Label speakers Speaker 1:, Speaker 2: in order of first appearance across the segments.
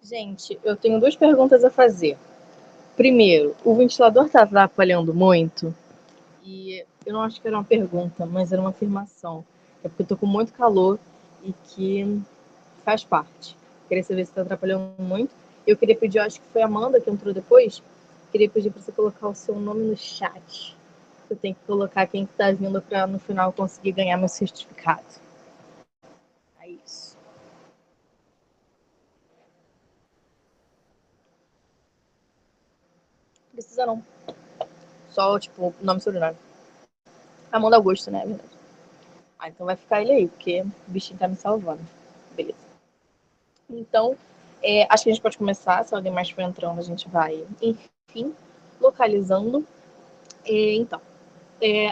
Speaker 1: Gente, eu tenho duas perguntas a fazer. Primeiro, o ventilador está atrapalhando muito? E eu não acho que era uma pergunta, mas era uma afirmação. É porque eu tô com muito calor e que faz parte. Queria saber se está atrapalhando muito. Eu queria pedir, acho que foi a Amanda que entrou depois. Queria pedir para você colocar o seu nome no chat. Eu tenho que colocar quem que tá vindo para no final conseguir ganhar meu certificado. É isso. Precisa não. Só, tipo, nome e sobrenome. Amanda Augusto, né? É verdade. Ah, então vai ficar ele aí, porque o bichinho tá me salvando. Beleza. Então, acho que a gente pode começar. Se alguém mais for entrando, a gente vai, enfim, localizando. Então,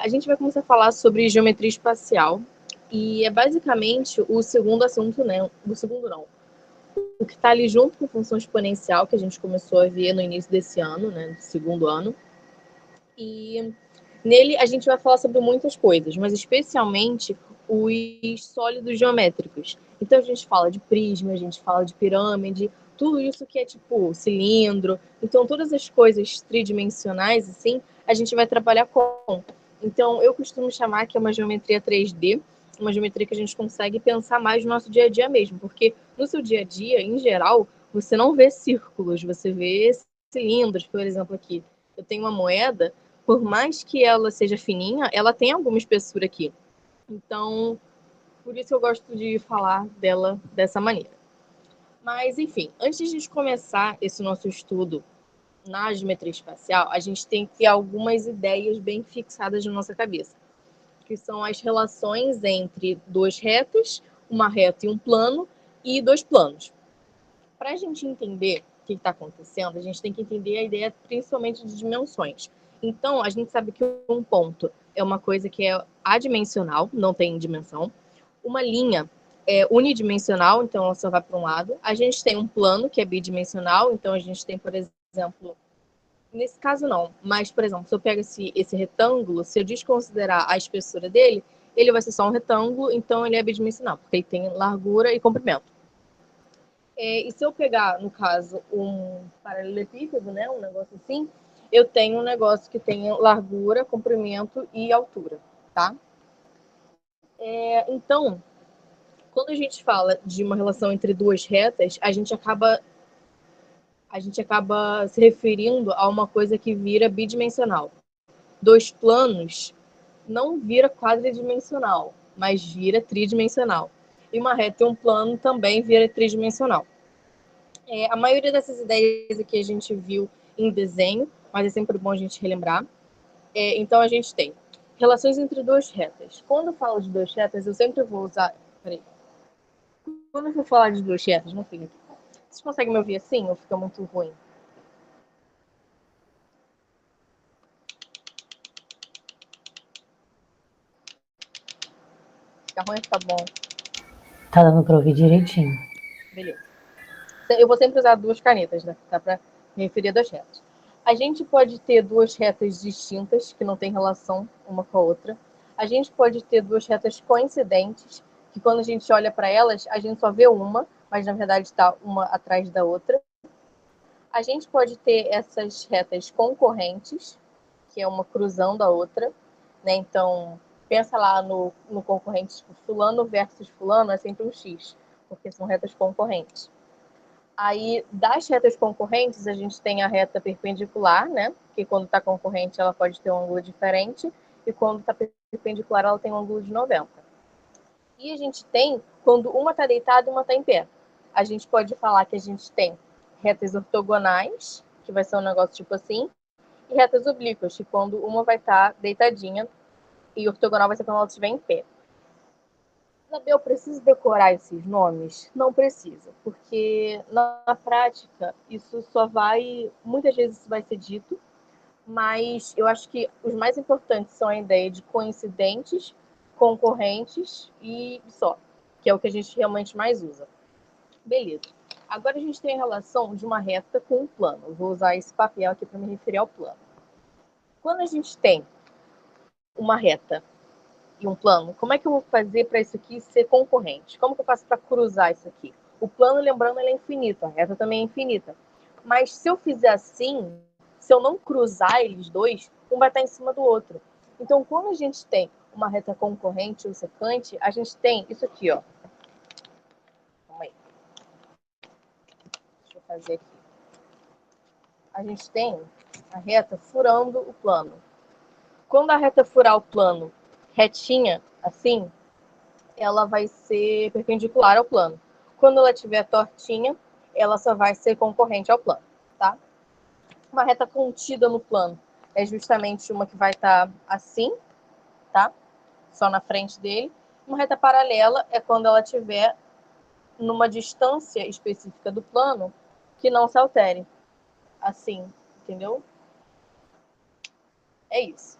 Speaker 1: a gente vai começar a falar sobre geometria espacial. E é basicamente o segundo assunto, né? O segundo não. O que está ali junto com função exponencial, que a gente começou a ver no início desse ano, né? Do segundo ano. E nele a gente vai falar sobre muitas coisas, mas especialmente os sólidos geométricos. Então a gente fala de prisma, a gente fala de pirâmide, tudo isso que é tipo cilindro. Então todas as coisas tridimensionais, assim, a gente vai trabalhar com. Então eu costumo chamar que é uma geometria 3D, uma geometria que a gente consegue pensar mais no nosso dia a dia mesmo, porque no seu dia a dia, em geral, você não vê círculos, você vê cilindros, por exemplo, aqui. Eu tenho uma moeda, por mais que ela seja fininha, ela tem alguma espessura aqui. Então, por isso eu gosto de falar dela dessa maneira. Mas, enfim, antes de a gente começar esse nosso estudo na geometria espacial, a gente tem que ter algumas ideias bem fixadas na nossa cabeça, que são as relações entre duas retas, uma reta e um plano, e dois planos. Para a gente entender o que está acontecendo, a gente tem que entender a ideia principalmente de dimensões. Então, a gente sabe que um ponto é uma coisa que é adimensional, não tem dimensão. Uma linha é unidimensional, então ela só vai para um lado. A gente tem um plano, que é bidimensional, então a gente tem, por exemplo, nesse caso não, mas, por exemplo, se eu pego esse retângulo, se eu desconsiderar a espessura dele, ele vai ser só um retângulo, então ele é bidimensional, porque ele tem largura e comprimento. E se eu pegar, no caso, um paralelepípedo, né, um negócio assim, eu tenho um negócio que tem largura, comprimento e altura, tá? Então, quando a gente fala de uma relação entre duas retas, a gente acaba se referindo a uma coisa que vira bidimensional. Dois planos não vira quadridimensional, mas vira tridimensional. E uma reta e um plano também vira tridimensional. A maioria dessas ideias aqui a gente viu em desenho, mas é sempre bom a gente relembrar. Então a gente tem relações entre duas retas. Quando eu falo de duas retas, eu sempre vou usar. Peraí. Quando eu for falar de duas retas, não fica aqui. Vocês conseguem me ouvir assim ou fica muito ruim? Fica ruim ou fica bom?
Speaker 2: Tá dando pra ouvir direitinho.
Speaker 1: Beleza. Eu vou sempre usar duas canetas, né? Tá? Para me referir a duas retas. A gente pode ter duas retas distintas, que não têm relação uma com a outra. A gente pode ter duas retas coincidentes, que quando a gente olha para elas, a gente só vê uma, mas na verdade está uma atrás da outra. A gente pode ter essas retas concorrentes, que é uma cruzando a outra, né? Então, pensa lá no concorrente, tipo, fulano versus fulano é sempre um X, porque são retas concorrentes. Aí, das retas concorrentes, a gente tem a reta perpendicular, né? Que quando está concorrente, ela pode ter um ângulo diferente. E quando está perpendicular, ela tem um ângulo de 90. E a gente tem, quando uma está deitada e uma está em pé. A gente pode falar que a gente tem retas ortogonais, que vai ser um negócio tipo assim, e retas oblíquas, que quando uma vai estar deitadinha e ortogonal vai ser quando ela estiver em pé. Eu preciso decorar esses nomes? Não precisa, porque na prática isso só vai, muitas vezes isso vai ser dito, mas eu acho que os mais importantes são a ideia de coincidentes, concorrentes e só, que é o que a gente realmente mais usa. Beleza. Agora a gente tem a relação de uma reta com um plano. Eu vou usar esse papel aqui para me referir ao plano. Quando a gente tem uma reta e um plano, como é que eu vou fazer para isso aqui ser concorrente? Como que eu faço para cruzar isso aqui? O plano, lembrando, ele é infinito, a reta também é infinita. Mas se eu fizer assim, se eu não cruzar eles dois, um vai estar em cima do outro. Então, quando a gente tem uma reta concorrente ou secante, a gente tem isso aqui, ó. Calma aí. Deixa eu fazer aqui. A gente tem a reta furando o plano. Quando a reta furar o plano retinha, assim, ela vai ser perpendicular ao plano. Quando ela estiver tortinha, ela só vai ser concorrente ao plano, tá? Uma reta contida no plano é justamente uma que vai estar assim, tá? Só na frente dele. Uma reta paralela é quando ela estiver numa distância específica do plano que não se altere. Assim, entendeu? É isso.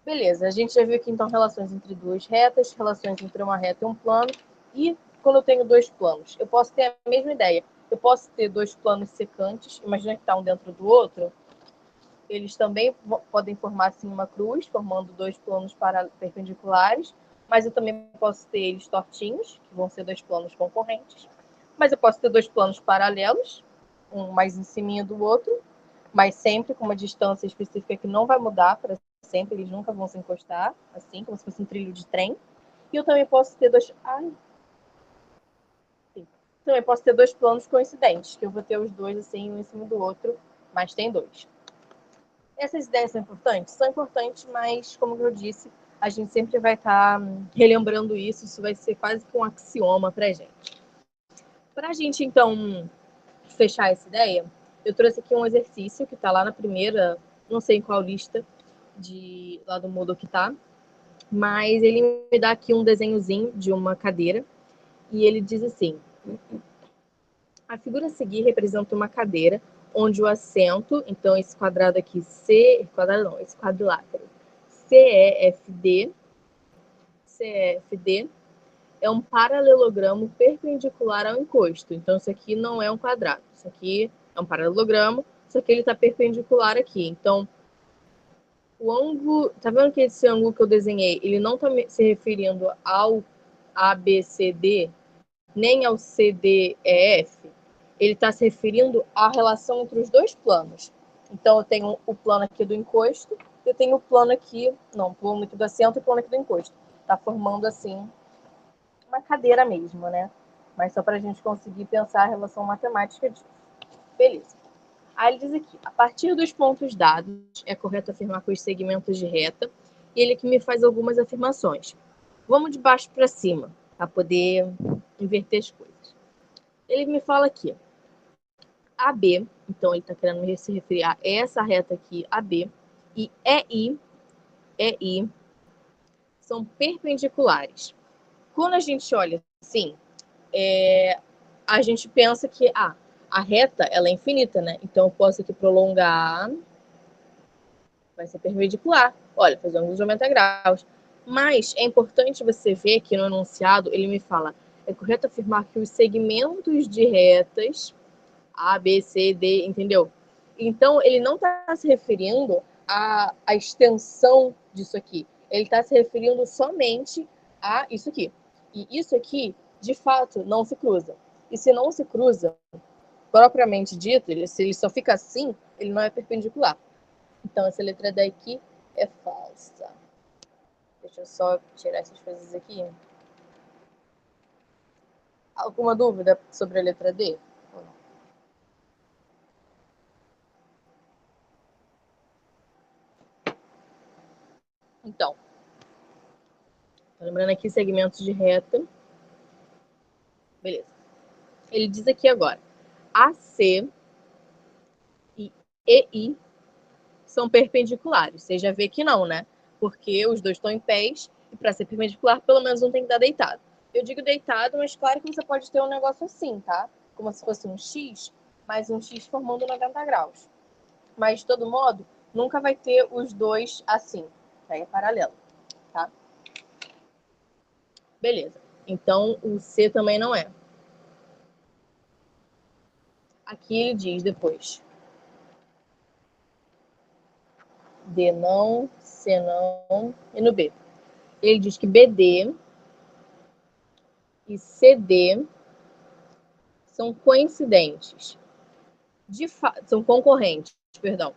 Speaker 1: Beleza, a gente já viu aqui então relações entre duas retas, relações entre uma reta e um plano. E quando eu tenho dois planos, eu posso ter a mesma ideia. Eu posso ter dois planos secantes, imagina que está um dentro do outro. Eles também podem formar assim uma cruz, formando dois planos perpendiculares, mas eu também posso ter eles tortinhos, que vão ser dois planos concorrentes. Mas eu posso ter dois planos paralelos, um mais em cima do outro, mas sempre com uma distância específica que não vai mudar para sempre, eles nunca vão se encostar, assim, como se fosse um trilho de trem. E eu também posso ter dois. Também posso ter dois planos coincidentes, que eu vou ter os dois assim, um em cima do outro, mas tem dois. Essas ideias são importantes? São importantes, mas, como eu disse, a gente sempre vai estar relembrando isso vai ser quase que um axioma para a gente. Para a gente, então, fechar essa ideia, eu trouxe aqui um exercício que está lá na primeira, não sei em qual lista lá do Moodle que está, mas ele me dá aqui um desenhozinho de uma cadeira e ele diz assim: a figura a seguir representa uma cadeira onde o assento, então esse quadrado aqui, esse quadrilátero, CEFD, CEFD é um paralelogramo perpendicular ao encosto. Então, isso aqui não é um quadrado. Isso aqui é um paralelogramo, só que ele está perpendicular aqui. Então, o ângulo... Tá vendo que esse ângulo que eu desenhei, ele não está se referindo ao ABCD, nem ao CDEF. Ele está se referindo à relação entre os dois planos. Então, eu tenho o plano aqui do encosto, eu tenho o plano aqui... Não, o plano aqui do assento e o plano aqui do encosto. Está formando, assim, uma cadeira mesmo, né? Mas só para a gente conseguir pensar a relação matemática disso. Beleza. Aí ele diz aqui, a partir dos pontos dados, é correto afirmar com os segmentos de reta, e ele aqui me faz algumas afirmações. Vamos de baixo para cima, para poder inverter as coisas. Ele me fala aqui, AB, então ele está querendo se referir a essa reta aqui, AB, e EI são perpendiculares. Quando a gente olha assim, a gente pensa que a reta ela é infinita, né? Então eu posso aqui prolongar, vai ser perpendicular. Olha, fazer um ângulo de 90 graus. Mas é importante você ver que no enunciado ele me fala, é correto afirmar que os segmentos de retas A, B, C, D, entendeu? Então ele não está se referindo à extensão disso aqui. Ele está se referindo somente a isso aqui. E isso aqui, de fato, não se cruza. E se não se cruza, propriamente dito, se ele só fica assim, ele não é perpendicular. Então, essa letra D aqui é falsa. Deixa eu só tirar essas coisas aqui. Alguma dúvida sobre a letra D? Então, lembrando aqui segmentos de reta. Beleza. Ele diz aqui agora, AC e EI são perpendiculares. Você já vê que não, né? Porque os dois estão em pés e para ser perpendicular, pelo menos um tem que estar deitado. Eu digo deitado, mas claro que você pode ter um negócio assim, tá? Como se fosse um X, mas um X formando 90 graus. Mas, de todo modo, nunca vai ter os dois assim. Aí é paralelo, tá? Beleza. Então, o C também não é. Aqui ele diz depois. D não, C não, e no B. Ele diz que BD e CD são coincidentes. São concorrentes, perdão.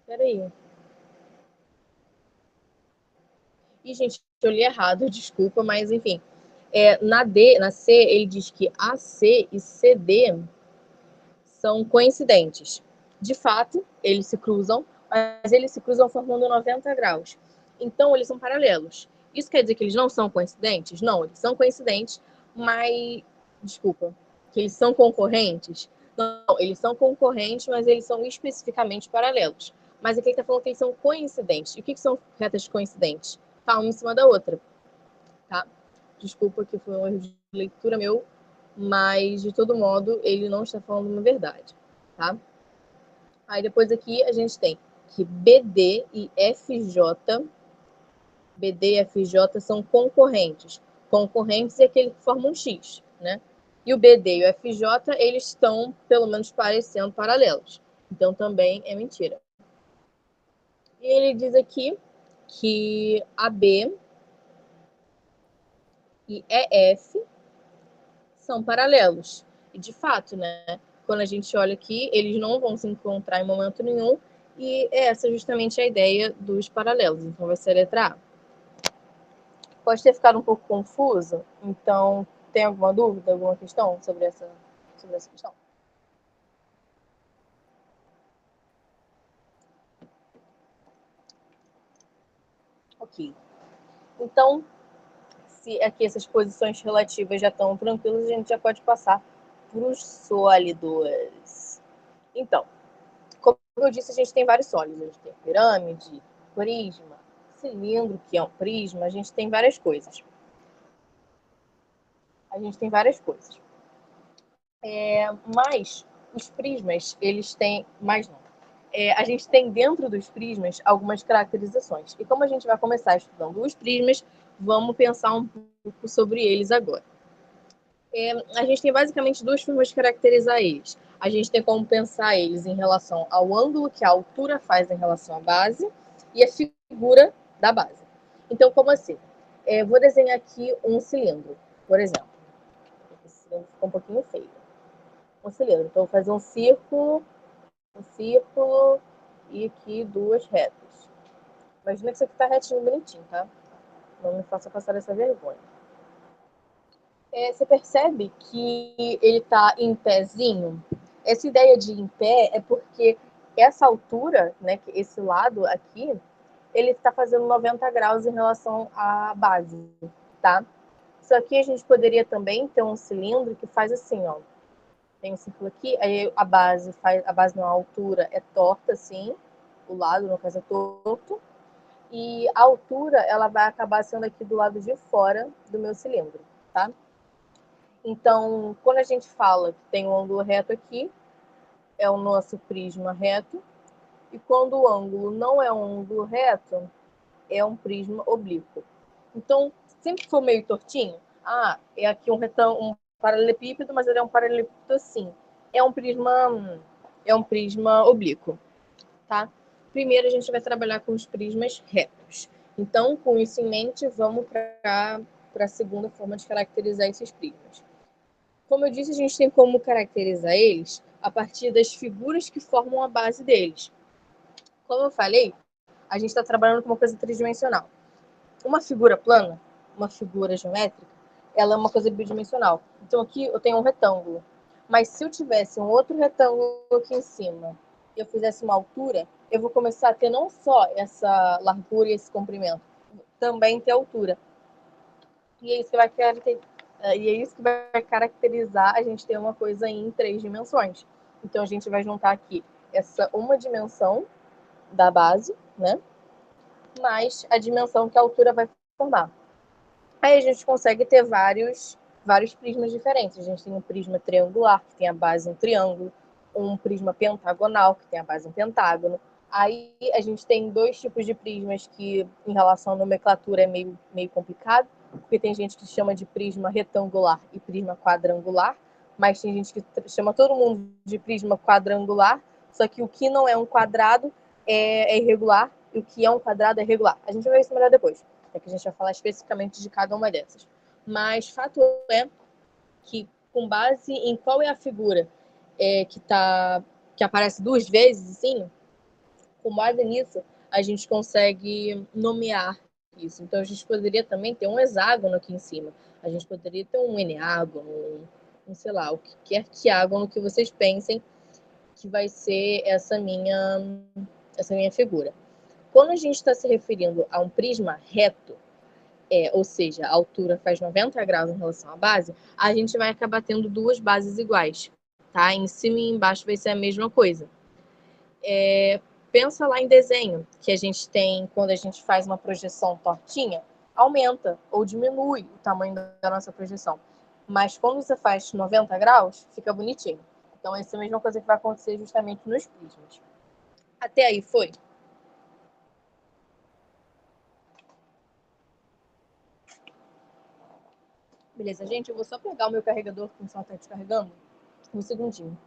Speaker 1: Peraí. Ih, gente, eu li errado, desculpa, mas enfim. Na C, ele diz que AC e CD são coincidentes. De fato, eles se cruzam, mas eles se cruzam formando 90 graus. Então, eles são paralelos. Isso quer dizer que eles não são coincidentes? Não, eles são coincidentes, mas... Desculpa. Que eles são concorrentes? Não, eles são concorrentes, mas eles são especificamente paralelos. Mas aqui ele está falando que eles são coincidentes. E o que são retas coincidentes? Tá uma em cima da outra. Tá? Desculpa que foi um erro de leitura meu, mas de todo modo ele não está falando uma verdade, tá? Aí depois aqui a gente tem que BD e FJ são concorrentes. Concorrentes é aquele que forma um X, né? E o BD e o FJ, eles estão, pelo menos, parecendo paralelos. Então também é mentira. E ele diz aqui que AB e EF são paralelos. E de fato, né? Quando a gente olha aqui, eles não vão se encontrar em momento nenhum. E essa é justamente a ideia dos paralelos. Então vai ser a letra A. Pode ter ficado um pouco confuso. Então, tem alguma dúvida, alguma questão sobre essa questão? Ok. Então, se aqui essas posições relativas já estão tranquilas, a gente já pode passar para os sólidos. Então, como eu disse, a gente tem vários sólidos. A gente tem pirâmide, prisma, cilindro, que é um prisma. A gente tem várias coisas. Mas os prismas, eles têm... Mais não. A gente tem dentro dos prismas algumas caracterizações. E como a gente vai começar estudando os prismas, vamos pensar um pouco sobre eles agora. A gente tem basicamente duas formas de caracterizar eles. A gente tem como pensar eles em relação ao ângulo que a altura faz em relação à base e a figura da base. Então, como assim? Vou desenhar aqui um cilindro, por exemplo. Esse cilindro ficou um pouquinho feio. Um cilindro. Então, vou fazer um círculo e aqui duas retas. Imagina que isso aqui está retinho, bonitinho, tá? Não me faça passar essa vergonha. Você percebe que ele está em pezinho? Essa ideia de em pé é porque essa altura, né, esse lado aqui, ele está fazendo 90 graus em relação à base, tá? Só que a gente poderia também ter um cilindro que faz assim, ó. Tem um círculo aqui, aí a base na altura é torta, assim, o lado, no caso, é torto, e a altura, ela vai acabar sendo aqui do lado de fora do meu cilindro, tá? Então, quando a gente fala que tem um ângulo reto aqui, é o nosso prisma reto, e quando o ângulo não é um ângulo reto, é um prisma oblíquo. Então, sempre que for meio tortinho, é aqui um paralelepípedo, mas ele é um paralelepípedo assim. É um prisma oblíquo, tá? Primeiro a gente vai trabalhar com os prismas retos. Então, com isso em mente, vamos para a segunda forma de caracterizar esses prismas. Como eu disse, a gente tem como caracterizar eles a partir das figuras que formam a base deles. Como eu falei, a gente está trabalhando com uma coisa tridimensional. Uma figura plana, uma figura geométrica, ela é uma coisa bidimensional. Então aqui eu tenho um retângulo. Mas se eu tivesse um outro retângulo aqui em cima e eu fizesse uma altura, eu vou começar a ter não só essa largura e esse comprimento, também ter altura. E é isso que vai caracterizar a gente ter uma coisa em 3 dimensões. Então a gente vai juntar aqui essa uma dimensão da base, né? Mais a dimensão que a altura vai formar. Aí a gente consegue ter vários prismas diferentes. A gente tem um prisma triangular, que tem a base um triângulo, um prisma pentagonal, que tem a base um pentágono. Aí a gente tem dois tipos de prismas que, em relação à nomenclatura, é meio complicado, porque tem gente que chama de prisma retangular e prisma quadrangular, mas tem gente que chama todo mundo de prisma quadrangular, só que o que não é um quadrado é irregular, e o que é um quadrado é regular. A gente vai ver isso melhor depois. É que a gente vai falar especificamente de cada uma dessas. Mas fato é que, com base em qual é a figura que aparece 2 vezes, assim, com base nisso, a gente consegue nomear isso. Então, a gente poderia também ter um hexágono aqui em cima. A gente poderia ter um eneágono, sei lá, o que quer que ágono que vocês pensem que vai ser essa minha figura. Quando a gente está se referindo a um prisma reto, ou seja, a altura faz 90 graus em relação à base, a gente vai acabar tendo 2 bases iguais, tá? Em cima e embaixo vai ser a mesma coisa. Pensa lá em desenho, que a gente tem, quando a gente faz uma projeção tortinha, aumenta ou diminui o tamanho da nossa projeção. Mas quando você faz 90 graus, fica bonitinho. Então, essa é a mesma coisa que vai acontecer justamente nos prismas. Até aí foi? Beleza, gente, eu vou só pegar o meu carregador, que o pessoal está descarregando. Um segundinho.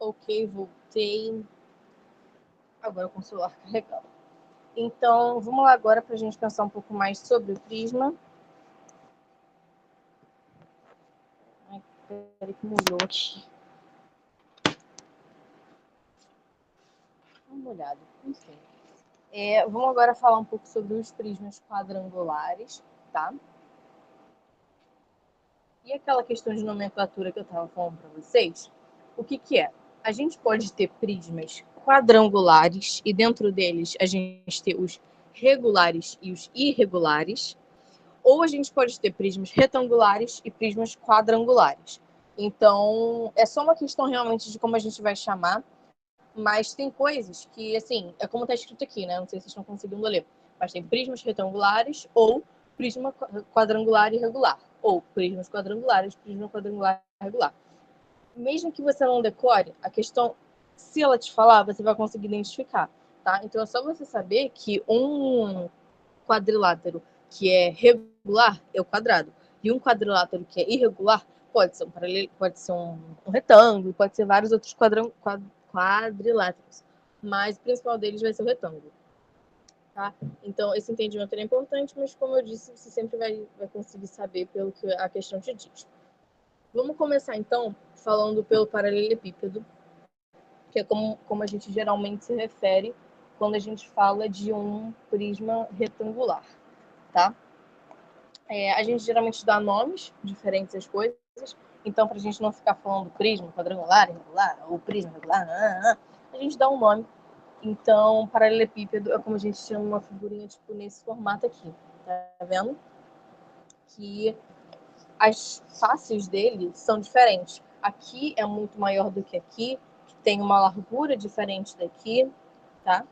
Speaker 1: Ok, voltei. Agora com o celular carregando. Então, vamos lá agora para a gente pensar um pouco mais sobre o prisma. Ai, peraí que molhou aqui. Dá uma olhada, enfim. Vamos agora falar um pouco sobre os prismas quadrangulares, tá? E aquela questão de nomenclatura que eu estava falando para vocês, o que que é? A gente pode ter prismas quadrangulares e dentro deles a gente ter os regulares e os irregulares, ou a gente pode ter prismas retangulares e prismas quadrangulares. Então, é só uma questão realmente de como a gente vai chamar, mas tem coisas que, assim, é como está escrito aqui, né? Não sei se vocês estão conseguindo ler, mas tem prismas retangulares ou prisma quadrangular irregular, ou prismas quadrangulares, prisma quadrangular irregular. Mesmo que você não decore, a questão, se ela te falar, você vai conseguir identificar, tá? Então é só você saber que um quadrilátero que é regular é o quadrado, e um quadrilátero que é irregular pode ser um paralelo, pode ser um retângulo, pode ser vários outros quadriláteros, mas o principal deles vai ser o retângulo. Tá? Então, esse entendimento é importante, mas como eu disse, você sempre vai conseguir saber pelo que a questão te diz. Vamos começar, então, falando pelo paralelepípedo, que é como a gente geralmente se refere quando a gente fala de um prisma retangular, tá? A gente geralmente dá nomes diferentes às coisas, então, para a gente não ficar falando prisma quadrangular, irregular, ou prisma regular, a gente dá um nome. Então, paralelepípedo é como a gente chama uma figurinha tipo nesse formato aqui, tá vendo? Que as faces dele são diferentes. Aqui é muito maior do que aqui, tem uma largura diferente daqui, tá?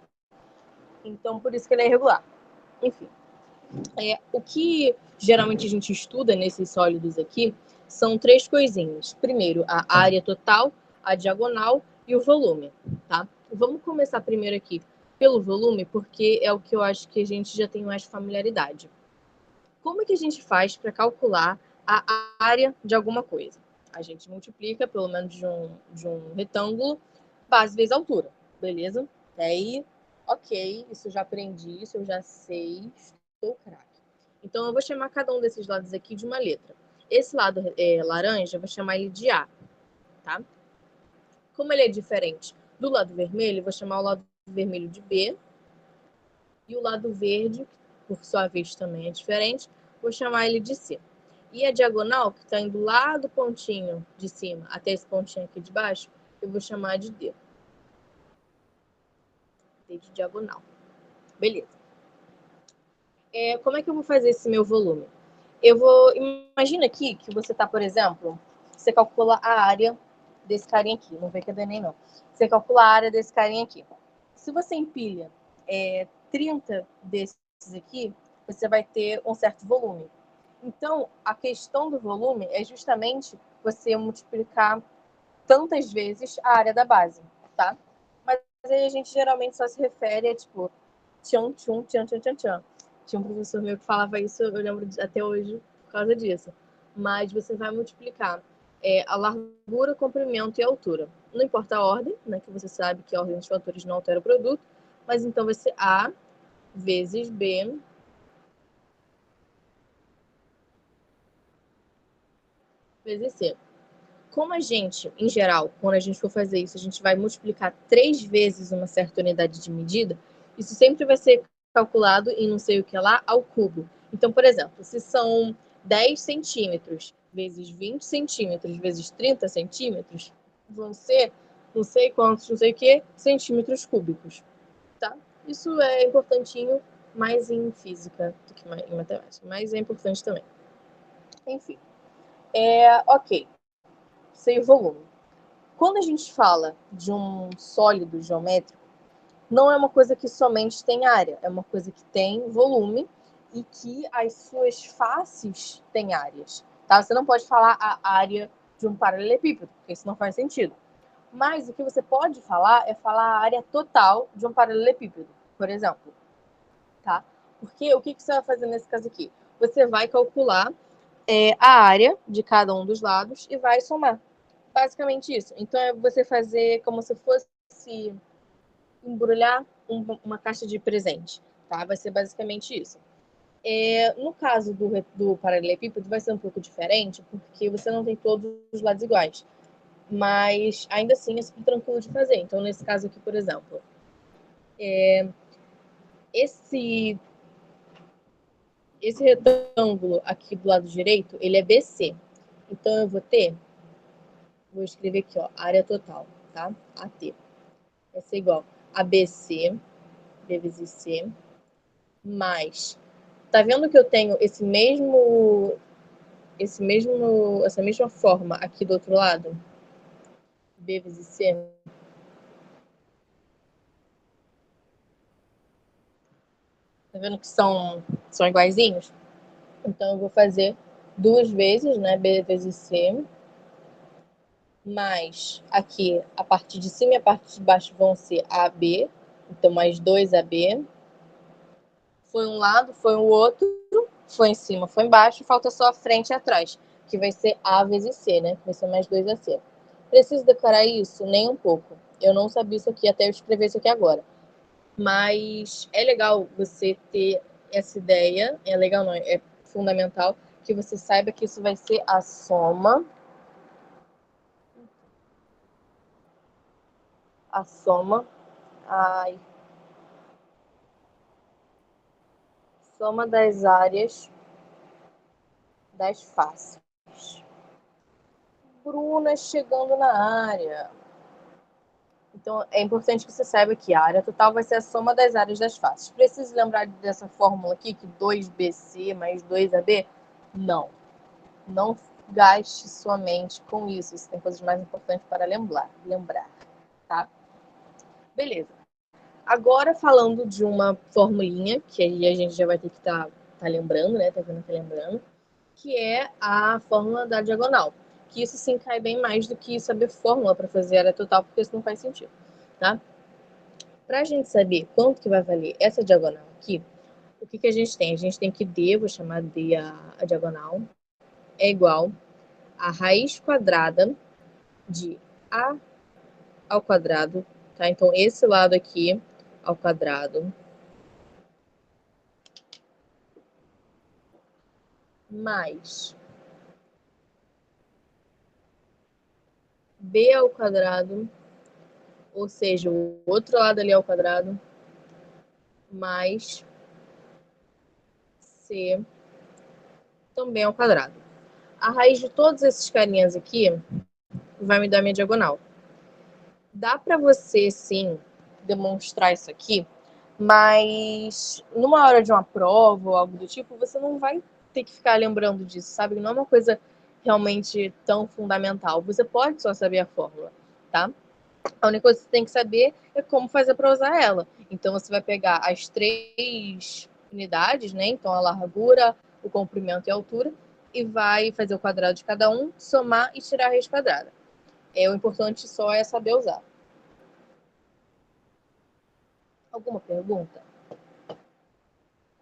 Speaker 1: Então, por isso que ele é irregular. Enfim, o que geralmente a gente estuda nesses sólidos aqui são 3 coisinhas. Primeiro, a área total, a diagonal e o volume, tá? Vamos começar primeiro aqui pelo volume, porque é o que eu acho que a gente já tem mais familiaridade. Como é que a gente faz para calcular a área de alguma coisa? A gente multiplica, pelo menos de um retângulo, base vezes altura, beleza? Daí, ok, isso eu já aprendi, isso eu já sei, estou craque. Então, eu vou chamar cada um desses lados aqui de uma letra. Esse lado laranja, eu vou chamar ele de A, tá? Como ele é diferente do lado vermelho, eu vou chamar o lado vermelho de B. E o lado verde, por sua vez, também é diferente, vou chamar ele de C. E a diagonal, que está indo lá do pontinho de cima até esse pontinho aqui de baixo, eu vou chamar de D. D de diagonal. Beleza. Como é que eu vou fazer esse meu volume? Imagina aqui que você está, por exemplo, você calcula a área desse carinha aqui. Não vê que é do Enem, não. Você calcula a área desse carinha aqui. Se você empilha 30 desses aqui, você vai ter um certo volume. Então, a questão do volume é justamente você multiplicar tantas vezes a área da base, tá? Mas aí a gente geralmente só se refere a, tipo, tchan, tchum, tchan, tchan, tchan, tchan. Tinha um professor meu que falava isso, eu lembro até hoje por causa disso. Mas você vai multiplicar a largura, comprimento e altura. Não importa a ordem, né? Que você sabe que a ordem dos fatores não altera o produto. Mas então vai ser A vezes B vezes C. Como a gente, em geral, quando a gente for fazer isso, a gente vai multiplicar 3 vezes uma certa unidade de medida, isso sempre vai ser calculado em não sei o que lá ao cubo. Então, por exemplo, se são 10 centímetros vezes 20 centímetros vezes 30 centímetros, vão ser não sei quantos, não sei o que, centímetros cúbicos, tá? Isso é importantinho mais em física do que em matemática, mas é importante também. Enfim, ok, sei o volume. Quando a gente fala de um sólido geométrico, não é uma coisa que somente tem área, é uma coisa que tem volume e que as suas faces têm áreas. Tá? Você não pode falar a área de um paralelepípedo, porque isso não faz sentido. Mas o que você pode falar é falar a área total de um paralelepípedo, por exemplo. Tá? Porque o que você vai fazer nesse caso aqui? Você vai calcular a área de cada um dos lados e vai somar. Basicamente isso. Então é você fazer como se fosse embrulhar uma caixa de presente, tá? Vai ser basicamente isso. No caso do paralelepípedo vai ser um pouco diferente, porque você não tem todos os lados iguais. Mas ainda assim é super tranquilo de fazer. Então, nesse caso aqui, por exemplo, esse retângulo aqui do lado direito, ele é BC. Então eu vou escrever aqui, ó, área total, tá? AT. Vai ser igual a BC, B vezes C, mais. Tá vendo que eu tenho essa mesma forma aqui do outro lado? B vezes C. Tá vendo que são iguaizinhos? Então eu vou fazer duas vezes, né? B vezes C, mais aqui a parte de cima e a parte de baixo vão ser AB, então mais 2AB. Foi um lado, foi o outro, foi em cima, foi embaixo, falta só a frente e atrás, que vai ser A vezes C, né? Vai ser mais 2AC. Preciso decorar isso? Nem um pouco. Eu não sabia isso aqui até eu escrever isso aqui agora. Mas é legal você ter essa ideia, é legal não, é fundamental que você saiba que isso vai ser a soma ai, soma das áreas das faces. Bruna chegando na área. Então, é importante que você saiba que a área total vai ser a soma das áreas das faces. Precisa lembrar dessa fórmula aqui, que 2BC mais 2AB? Não. Não gaste sua mente com isso. Você tem coisas mais importantes para lembrar, tá? Beleza. Agora, falando de uma formulinha, que aí a gente já vai ter que tá lembrando, né? Tá vendo que lembrando, que é a fórmula da diagonal. Que isso sim cai bem mais do que saber fórmula para fazer área total, porque isso não faz sentido, tá? Para a gente saber quanto que vai valer essa diagonal aqui, o que a gente tem? A gente tem que D, vou chamar D a diagonal, é igual a raiz quadrada de A ao quadrado, tá? Então, esse lado aqui ao quadrado, mais B ao quadrado, ou seja, o outro lado ali ao quadrado, mais C também ao quadrado. A raiz de todos esses carinhas aqui vai me dar minha diagonal. Dá para você, sim, demonstrar isso aqui Mas numa hora de uma prova ou algo do tipo, você não vai ter que ficar lembrando disso, sabe? Não é uma coisa realmente tão fundamental. Você pode só saber a fórmula, tá? A única coisa que você tem que saber é como fazer para usar ela. Então, você vai pegar as 3 unidades, né? Então, a largura, o comprimento e a altura, e vai fazer o quadrado de cada um, somar e tirar a raiz quadrada. O importante só é saber usar. Alguma pergunta?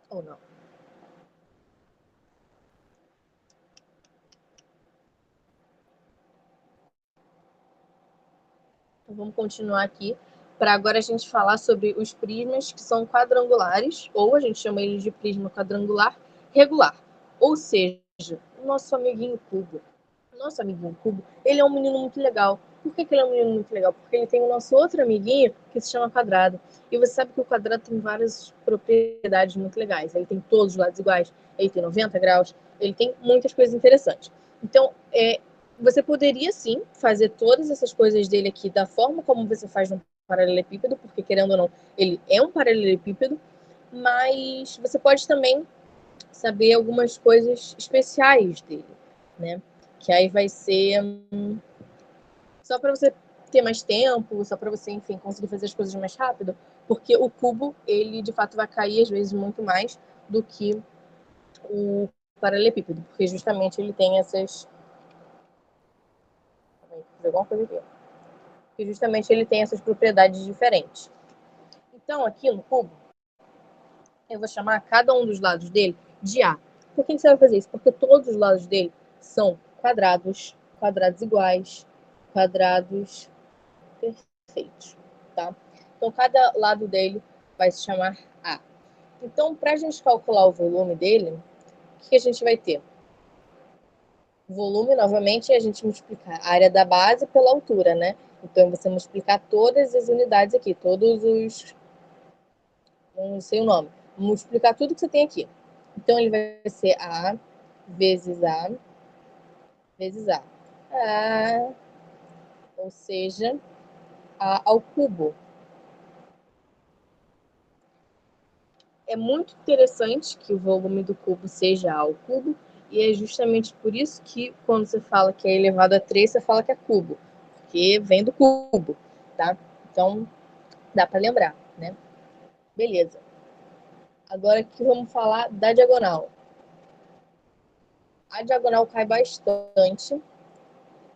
Speaker 1: Ou não? Então, vamos continuar aqui para agora a gente falar sobre os prismas que são quadrangulares, ou a gente chama ele de prisma quadrangular regular. Ou seja, o nosso amiguinho cubo. Nosso amiguinho cubo, ele é um menino muito legal. Por que ele é um menino muito legal? Porque ele tem o nosso outro amiguinho que se chama quadrado. E você sabe que o quadrado tem várias propriedades muito legais. Ele tem todos os lados iguais, ele tem 90 graus, ele tem muitas coisas interessantes. Então, você poderia sim fazer todas essas coisas dele aqui da forma como você faz no paralelepípedo, porque querendo ou não, ele é um paralelepípedo, mas você pode também saber algumas coisas especiais dele, né? Que aí vai ser só para você ter mais tempo, só para você, enfim, conseguir fazer as coisas mais rápido, porque o cubo, ele de fato vai cair às vezes muito mais do que o paralelepípedo, porque justamente ele tem essas... Vou fazer alguma coisa aqui. Porque justamente ele tem essas propriedades diferentes. Então, aqui no cubo, eu vou chamar cada um dos lados dele de A. Por que você vai fazer isso? Porque todos os lados dele são quadrados, quadrados iguais, quadrados perfeitos, tá? Então, cada lado dele vai se chamar A. Então, para a gente calcular o volume dele, o que a gente vai ter? O volume, novamente, é a gente multiplicar a área da base pela altura, né? Então, você multiplicar todas as unidades aqui, todos os... não sei o nome. Multiplicar tudo que você tem aqui. Então, ele vai ser A vezes A vezes A. A, ou seja, A ao cubo. É muito interessante que o volume do cubo seja A ao cubo, e é justamente por isso que quando você fala que é elevado a 3, você fala que é cubo, porque vem do cubo, tá? Então, dá para lembrar, né? Beleza. Agora aqui vamos falar da diagonal. A diagonal cai bastante.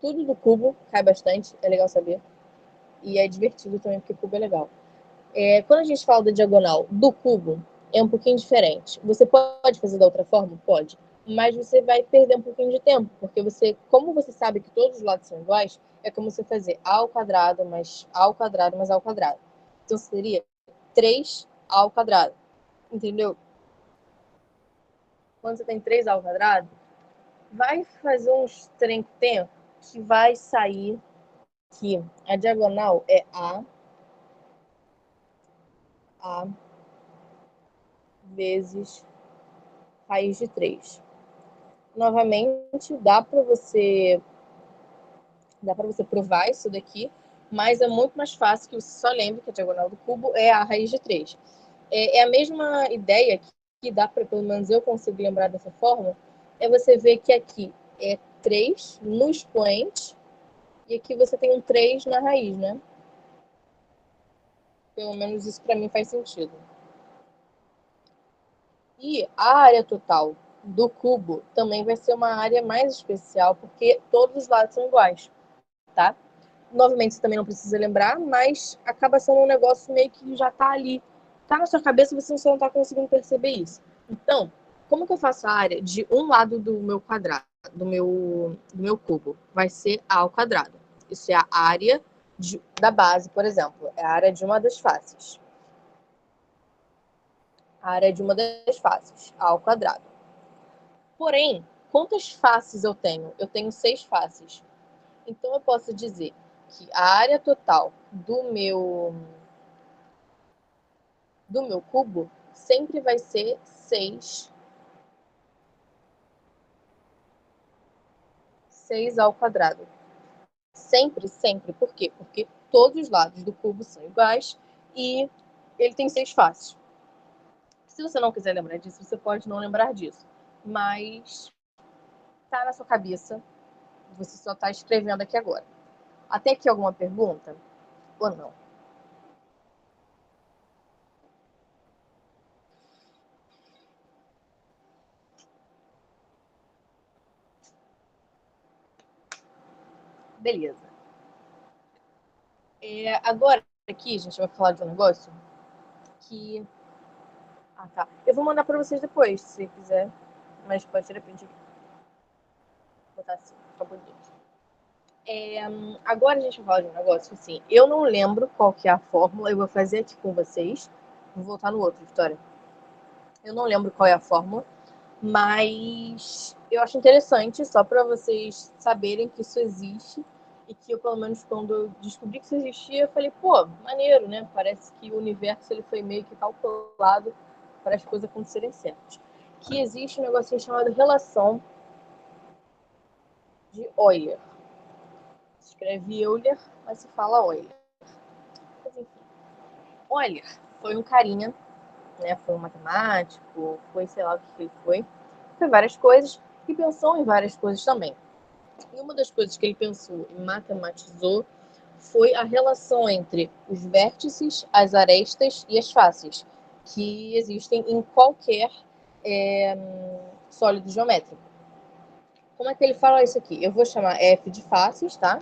Speaker 1: Tudo do cubo cai bastante, é legal saber. E é divertido também, porque o cubo é legal. Quando a gente fala da diagonal do cubo, é um pouquinho diferente. Você pode fazer da outra forma? Pode. Mas você vai perder um pouquinho de tempo, porque você, como você sabe que todos os lados são iguais, é como você fazer a ao quadrado, mais a ao quadrado, mais a ao quadrado. Então, seria 3 ao quadrado. Entendeu? Quando você tem 3 ao quadrado, vai fazer uns trem que vai sair que a diagonal é A vezes raiz de 3. Novamente, dá para você provar isso daqui, mas é muito mais fácil que você só lembre que a diagonal do cubo é a raiz de 3. A mesma ideia que dá para, pelo menos eu consigo lembrar dessa forma, é você ver que aqui é 3 no expoente e aqui você tem um 3 na raiz, né? Pelo menos isso para mim faz sentido. E a área total do cubo também vai ser uma área mais especial, porque todos os lados são iguais, tá? Novamente, você também não precisa lembrar, mas acaba sendo um negócio meio que já tá ali. Tá na sua cabeça, você só não tá conseguindo perceber isso. Então, como que eu faço a área de um lado do meu quadrado, do meu cubo? Vai ser A ao quadrado. Isso é a área da base, por exemplo. É a área de uma das faces. A área de uma das faces, A ao quadrado. Porém, quantas faces eu tenho? Eu tenho 6 faces. Então, eu posso dizer que a área total do meu cubo sempre vai ser 6 ao quadrado. Sempre, sempre. Por quê? Porque todos os lados do cubo são iguais e ele tem 6 faces. Se você não quiser lembrar disso, você pode não lembrar disso. Mas tá na sua cabeça, você só tá escrevendo aqui agora. Até aqui alguma pergunta? Ou não? Beleza. Agora aqui a gente vai falar de um negócio que... Ah, tá. Eu vou mandar pra vocês depois, se você quiser. Mas pode de repente aqui. Vou botar assim, fica bonito. Agora a gente vai falar de um negócio assim. Eu não lembro qual que é a fórmula. Eu vou fazer aqui com vocês. Vou voltar no outro, Vitória. Eu não lembro qual é a fórmula. Mas eu acho interessante, só para vocês saberem que isso existe. E que eu, pelo menos, quando eu descobri que isso existia, eu falei, pô, maneiro, né? Parece que o universo ele foi meio que calculado para as coisas acontecerem certas. Que existe um negocinho chamado relação de Euler. Se escreve Euler, mas se fala Euler. Mas enfim, Euler foi um carinha, né? Foi um matemático, foi sei lá o que ele foi várias coisas e pensou em várias coisas também. E uma das coisas que ele pensou e matematizou foi a relação entre os vértices, as arestas e as faces, que existem em qualquer sólido geométrico. Como é que ele fala isso aqui? Eu vou chamar F de faces, tá?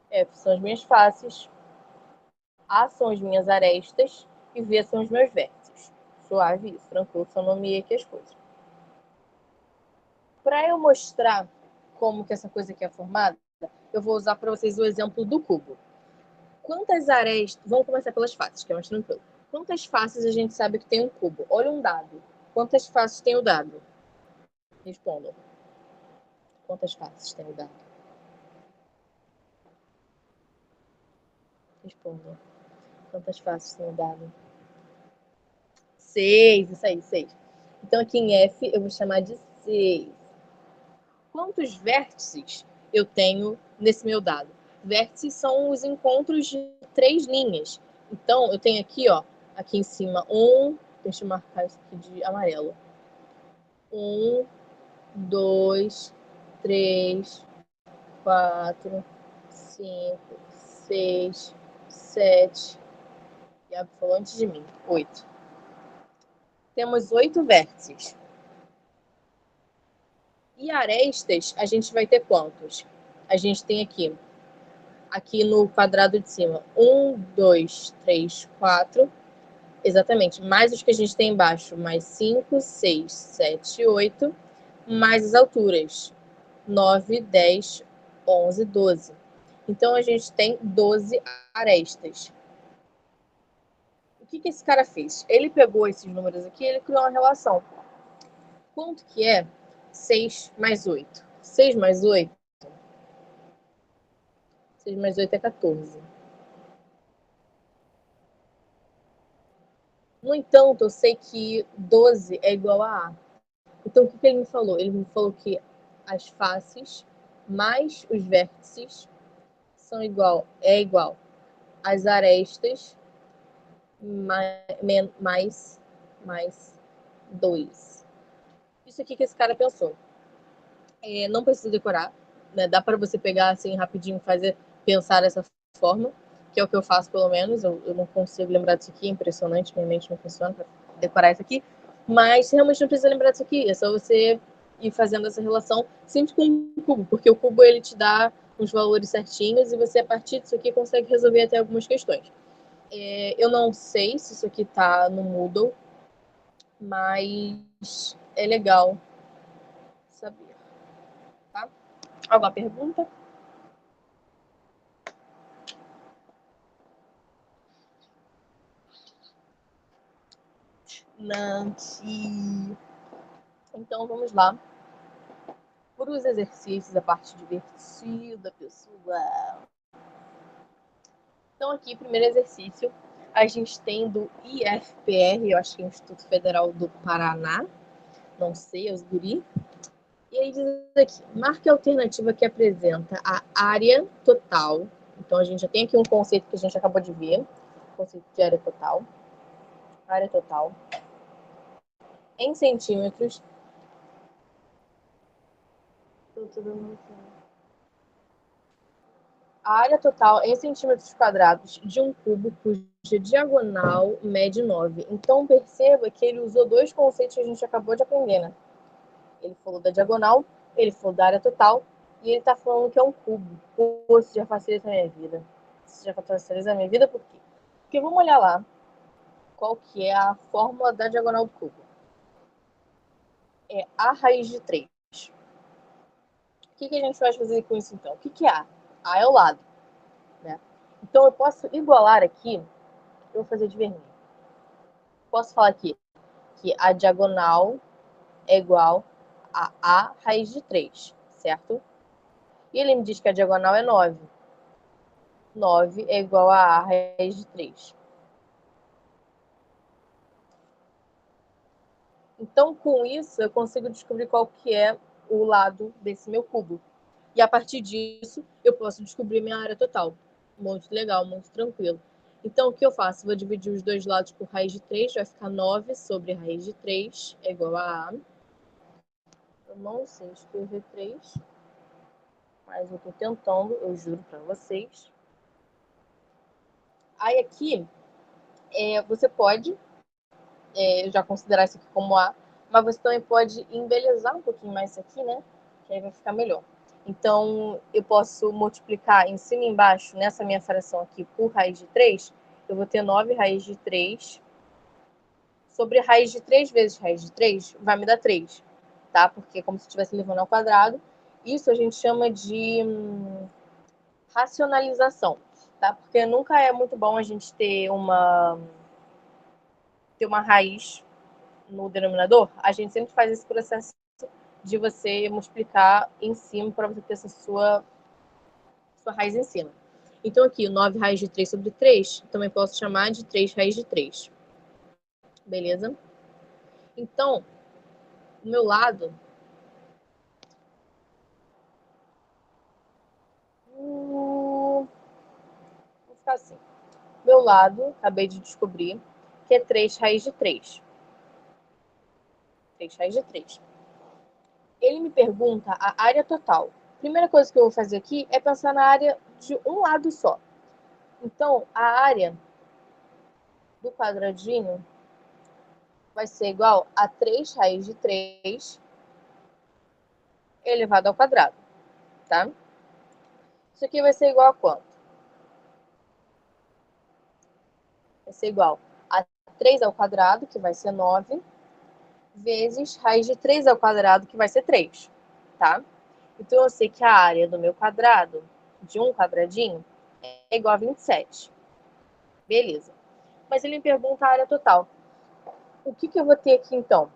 Speaker 1: F são as minhas faces, A são as minhas arestas e V são os meus vértices. Suave isso, tranquilo, só nomeei aqui as coisas. Para eu mostrar como que essa coisa aqui é formada, eu vou usar para vocês o exemplo do cubo. Quantas arestas... Vamos começar pelas faces, que é mais tranquilo. Quantas faces a gente sabe que tem um cubo? Olha um dado. Quantas faces tem o dado? Respondam. Quantas faces tem o dado? Respondam. Quantas faces tem o dado? 6, isso aí, 6. Então aqui em F eu vou chamar de 6. Quantos vértices eu tenho nesse meu dado? Vértices são os encontros de 3 linhas. Então eu tenho aqui, ó, aqui em cima, deixa eu marcar isso aqui de amarelo. 1, 2, 3, 4, 5, 6, 7. Iago falou antes de mim. 8. Temos 8 vértices. E arestas, a gente vai ter quantos? A gente tem aqui no quadrado de cima, 1, 2, 3, 4. Exatamente, mais os que a gente tem embaixo, mais 5, 6, 7, 8, mais as alturas, 9, 10, 11, 12. Então, a gente tem 12 arestas. O que esse cara fez? Ele pegou esses números aqui e ele criou uma relação. Quanto que é 6 mais 8? 6 mais 8? 6 mais 8 é 14. No entanto, eu sei que 12 é igual a A. Então, o que ele me falou? Ele me falou que as faces mais os vértices é igual às arestas mais 2. Isso aqui que esse cara pensou. Não precisa decorar, né? Dá para você pegar assim rapidinho, pensar dessa forma, que é o que eu faço pelo menos. Eu não consigo lembrar disso aqui, é impressionante, minha mente não funciona para decorar isso aqui. Mas você realmente não precisa lembrar disso aqui, é só você ir fazendo essa relação sempre com o cubo, porque o cubo ele te dá os valores certinhos e você, a partir disso aqui, consegue resolver até algumas questões. Eu não sei se isso aqui tá no Moodle, mas é legal saber, tá? Alguma pergunta? Nanti. Então vamos lá para os exercícios, a parte divertida, pessoal. Então aqui, primeiro exercício, a gente tem do IFPR, eu acho que é o Instituto Federal do Paraná, não sei, é os guri. E aí diz aqui, marque a alternativa que apresenta a área total Então, a gente já tem aqui um conceito que a gente acabou de ver, o conceito de área total. Área total em centímetros. A área total em centímetros quadrados de um cubo cuja diagonal mede 9. Então, perceba que ele usou dois conceitos que a gente acabou de aprender, né? Ele falou da diagonal, ele falou da área total, e ele está falando que é um cubo. Pô, isso já facilita a minha vida. Isso já facilita a minha vida por quê? Porque vamos olhar lá qual que é a fórmula da diagonal do cubo. É a raiz de 3. O que a gente vai fazer com isso, então? O que é A? A é o lado, né? Então, eu posso igualar aqui, eu vou fazer de vermelho. Posso falar aqui que a diagonal é igual a A raiz de 3, certo? E ele me diz que a diagonal é 9. 9 é igual a A raiz de 3. Então, com isso, eu consigo descobrir qual que é o lado desse meu cubo. E a partir disso, eu posso descobrir minha área total. Muito legal, muito tranquilo. Então, o que eu faço? Vou dividir os dois lados por raiz de 3, vai ficar 9 sobre raiz de 3 é igual a A. Eu não sei escrever 3, mas eu estou tentando, eu juro para vocês. Aí aqui, você pode já considerar isso aqui como A, mas você também pode embelezar um pouquinho mais isso aqui, né? Que aí vai ficar melhor. Então, eu posso multiplicar em cima e embaixo, nessa minha fração aqui, por raiz de 3. Eu vou ter 9 raiz de 3. Sobre raiz de 3 vezes raiz de 3, vai me dar 3, tá? Porque é como se estivesse levando ao quadrado. Isso a gente chama de racionalização, tá? Porque nunca é muito bom a gente ter uma raiz no denominador. A gente sempre faz esse processo de você multiplicar em cima para você ter essa sua raiz em cima. Então, aqui, 9 raiz de 3 sobre 3, também posso chamar de 3 raiz de 3. Beleza? Então, o meu lado... Vou ficar assim. Meu lado, acabei de descobrir, que é 3 raiz de 3. 3 raiz de 3. Ele me pergunta a área total. Primeira coisa que eu vou fazer aqui é pensar na área de um lado só. Então, a área do quadradinho vai ser igual a 3 raiz de 3 elevado ao quadrado, tá? Isso aqui vai ser igual a quanto? Vai ser igual a 3 ao quadrado, que vai ser 9, vezes raiz de 3 ao quadrado, que vai ser 3, tá? Então, eu sei que a área do meu quadrado, de um quadradinho, é igual a 27. Beleza. Mas ele me pergunta a área total. O que eu vou ter aqui, então?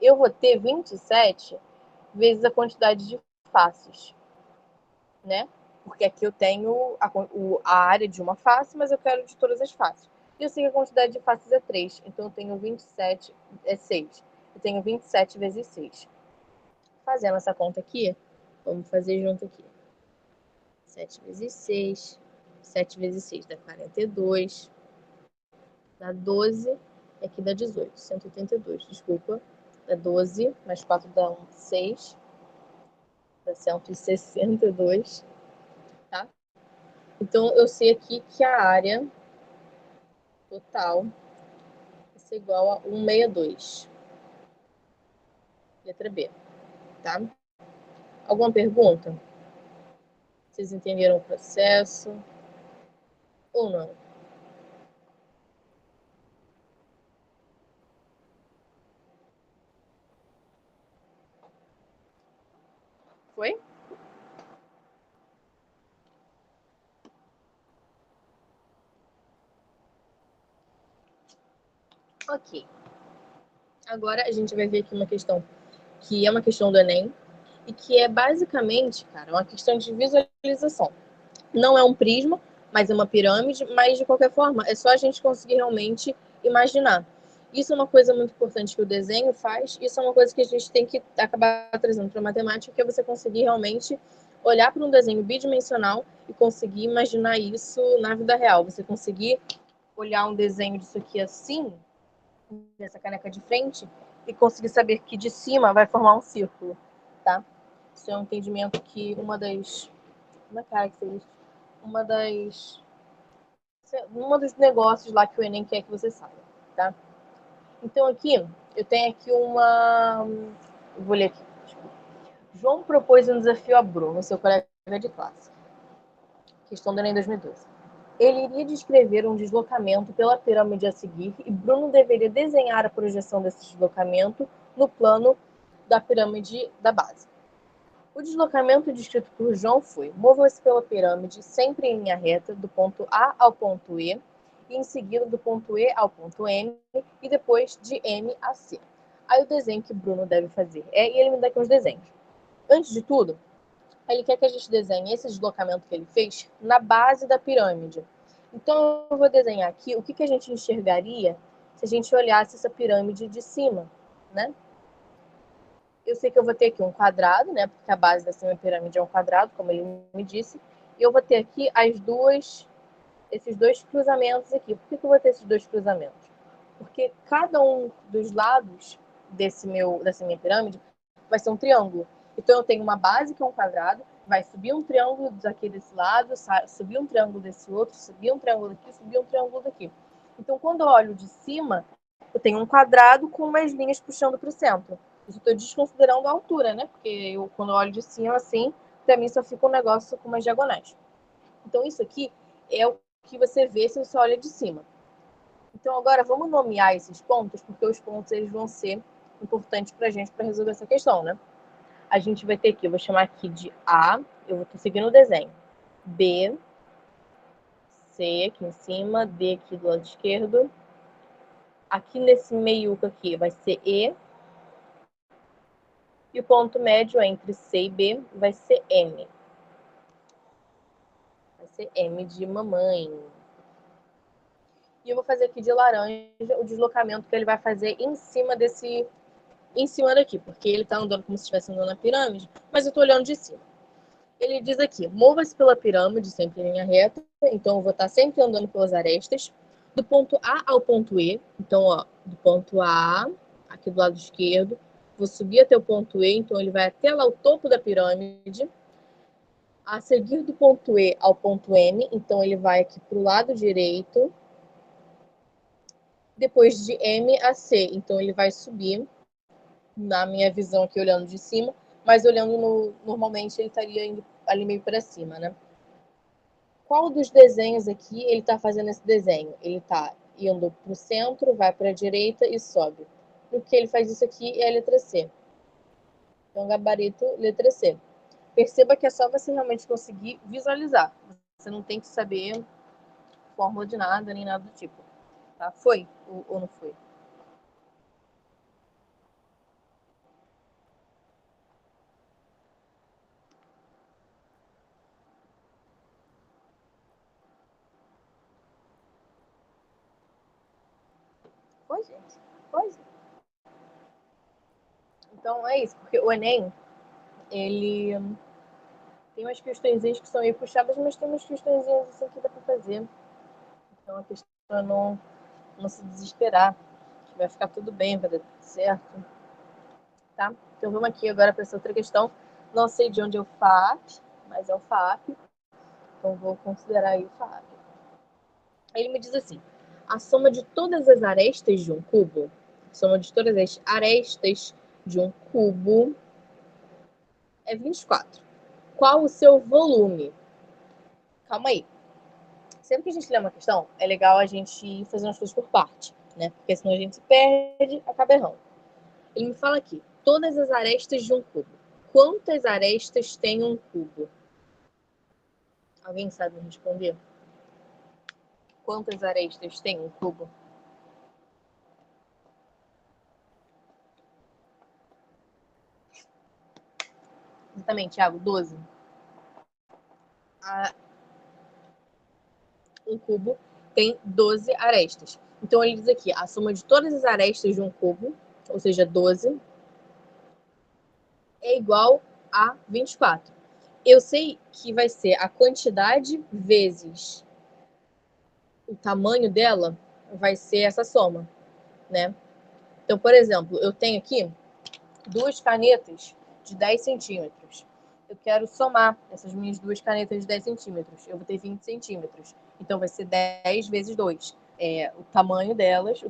Speaker 1: Eu vou ter 27 vezes a quantidade de faces, né? Porque aqui eu tenho a área de uma face, mas eu quero de todas as faces. E eu sei que a quantidade de faces é 3, então eu tenho 27, é 6. Eu tenho 27 vezes 6. Fazendo essa conta aqui, vamos fazer junto aqui. 7 vezes 6, 7 vezes 6 dá 42, dá 12, e aqui dá 18, 182, desculpa. Dá 12, mais 4 dá 6, dá 162, tá? Então, eu sei aqui que a área total vai ser igual a 162. Letra B, tá? Alguma pergunta? Vocês entenderam o processo ou não? Foi? Ok. Agora a gente vai ver aqui uma questão que é uma questão do Enem e que é basicamente, cara, uma questão de visualização. Não é um prisma, mas é uma pirâmide, mas de qualquer forma, é só a gente conseguir realmente imaginar. Isso é uma coisa muito importante que o desenho faz, isso é uma coisa que a gente tem que acabar trazendo para a matemática, que é você conseguir realmente olhar para um desenho bidimensional e conseguir imaginar isso na vida real. Você conseguir olhar um desenho disso aqui assim, dessa caneca de frente, e conseguir saber que de cima vai formar um círculo, tá? Isso é um entendimento que uma das negócios lá que o Enem quer que você saiba, tá? Então aqui, eu tenho aqui vou ler aqui. João propôs um desafio a Bruno, seu colega de classe. Questão do Enem 2012. Ele iria descrever um deslocamento pela pirâmide a seguir e Bruno deveria desenhar a projeção desse deslocamento no plano da pirâmide da base. O deslocamento descrito por João foi: mova-se pela pirâmide sempre em linha reta do ponto A ao ponto E e em seguida do ponto E ao ponto M e depois de M a C. Aí o desenho que Bruno deve fazer e ele me dá aqui uns desenhos. Antes de tudo, ele quer que a gente desenhe esse deslocamento que ele fez na base da pirâmide. Então, eu vou desenhar aqui o que a gente enxergaria se a gente olhasse essa pirâmide de cima, né? Eu sei que eu vou ter aqui um quadrado, né? Porque a base dessa minha pirâmide é um quadrado, como ele me disse. E eu vou ter aqui esses dois cruzamentos aqui. Por que eu vou ter esses dois cruzamentos? Porque cada um dos lados dessa minha pirâmide vai ser um triângulo. Então, eu tenho uma base que é um quadrado, vai subir um triângulo daqui desse lado, subir um triângulo desse outro, subir um triângulo daqui, subir um triângulo daqui. Então, quando eu olho de cima, eu tenho um quadrado com umas linhas puxando para o centro. Isso eu estou desconsiderando a altura, né? Porque quando eu olho de cima, assim, para mim só fica um negócio com umas diagonais. Então, isso aqui é o que você vê se você olha de cima. Então, agora vamos nomear esses pontos, porque os pontos eles vão ser importantes para a gente para resolver essa questão, né? A gente vai ter aqui, eu vou chamar aqui de A, eu vou seguindo o desenho. B, C aqui em cima, D aqui do lado esquerdo. Aqui nesse meiuco aqui vai ser E. E o ponto médio entre C e B vai ser M. Vai ser M de mamãe. E eu vou fazer aqui de laranja o deslocamento que ele vai fazer em cima daqui, porque ele está andando como se estivesse andando na pirâmide, mas eu estou olhando de cima. Ele diz aqui, mova-se pela pirâmide, sempre em linha reta, então eu vou estar sempre andando pelas arestas, do ponto A ao ponto E, então, ó, do ponto A, aqui do lado esquerdo, vou subir até o ponto E, então ele vai até lá o topo da pirâmide, a seguir do ponto E ao ponto M, então ele vai aqui para o lado direito, depois de M a C, então ele vai subir, na minha visão aqui olhando de cima, mas olhando normalmente ele estaria indo ali meio para cima, né? Qual dos desenhos aqui ele está fazendo esse desenho? Ele está indo para o centro, vai para a direita e sobe. O que ele faz isso aqui é a letra C. Então, gabarito, letra C. Perceba que é só você realmente conseguir visualizar. Você não tem que saber fórmula de nada, nem nada do tipo. Tá? Foi ou não foi? Foi, gente. Foi. Então, é isso. Porque o Enem, ele tem umas questõezinhas que são meio puxadas, mas tem umas questõezinhas assim que dá para fazer. Então, a questão é não se desesperar. Que vai ficar tudo bem, vai dar tudo certo. Tá? Então, vamos aqui agora para essa outra questão. Não sei de onde é o FAP, mas é o FAP. Então, vou considerar aí o FAP. Aí ele me diz assim, a soma de todas as arestas de um cubo, a soma de todas as arestas de um cubo é 24. Qual o seu volume? Calma aí. Sempre que a gente lê uma questão, é legal a gente ir fazendo as coisas por parte, né? Porque senão a gente se perde, acaba errando. Ele me fala aqui, todas as arestas de um cubo. Quantas arestas tem um cubo? Alguém sabe responder? Quantas arestas tem um cubo? Exatamente, Thiago, 12. Um cubo tem 12 arestas. Então, ele diz aqui, a soma de todas as arestas de um cubo, ou seja, 12, é igual a 24. eu sei que vai ser a quantidade vezes o tamanho dela, vai ser essa soma, né? Então, por exemplo, eu tenho aqui 2 canetas de 10 centímetros. Eu quero somar essas minhas 2 canetas de 10 centímetros. Eu vou ter 20 centímetros. Então, vai ser 10 vezes 2. O tamanho delas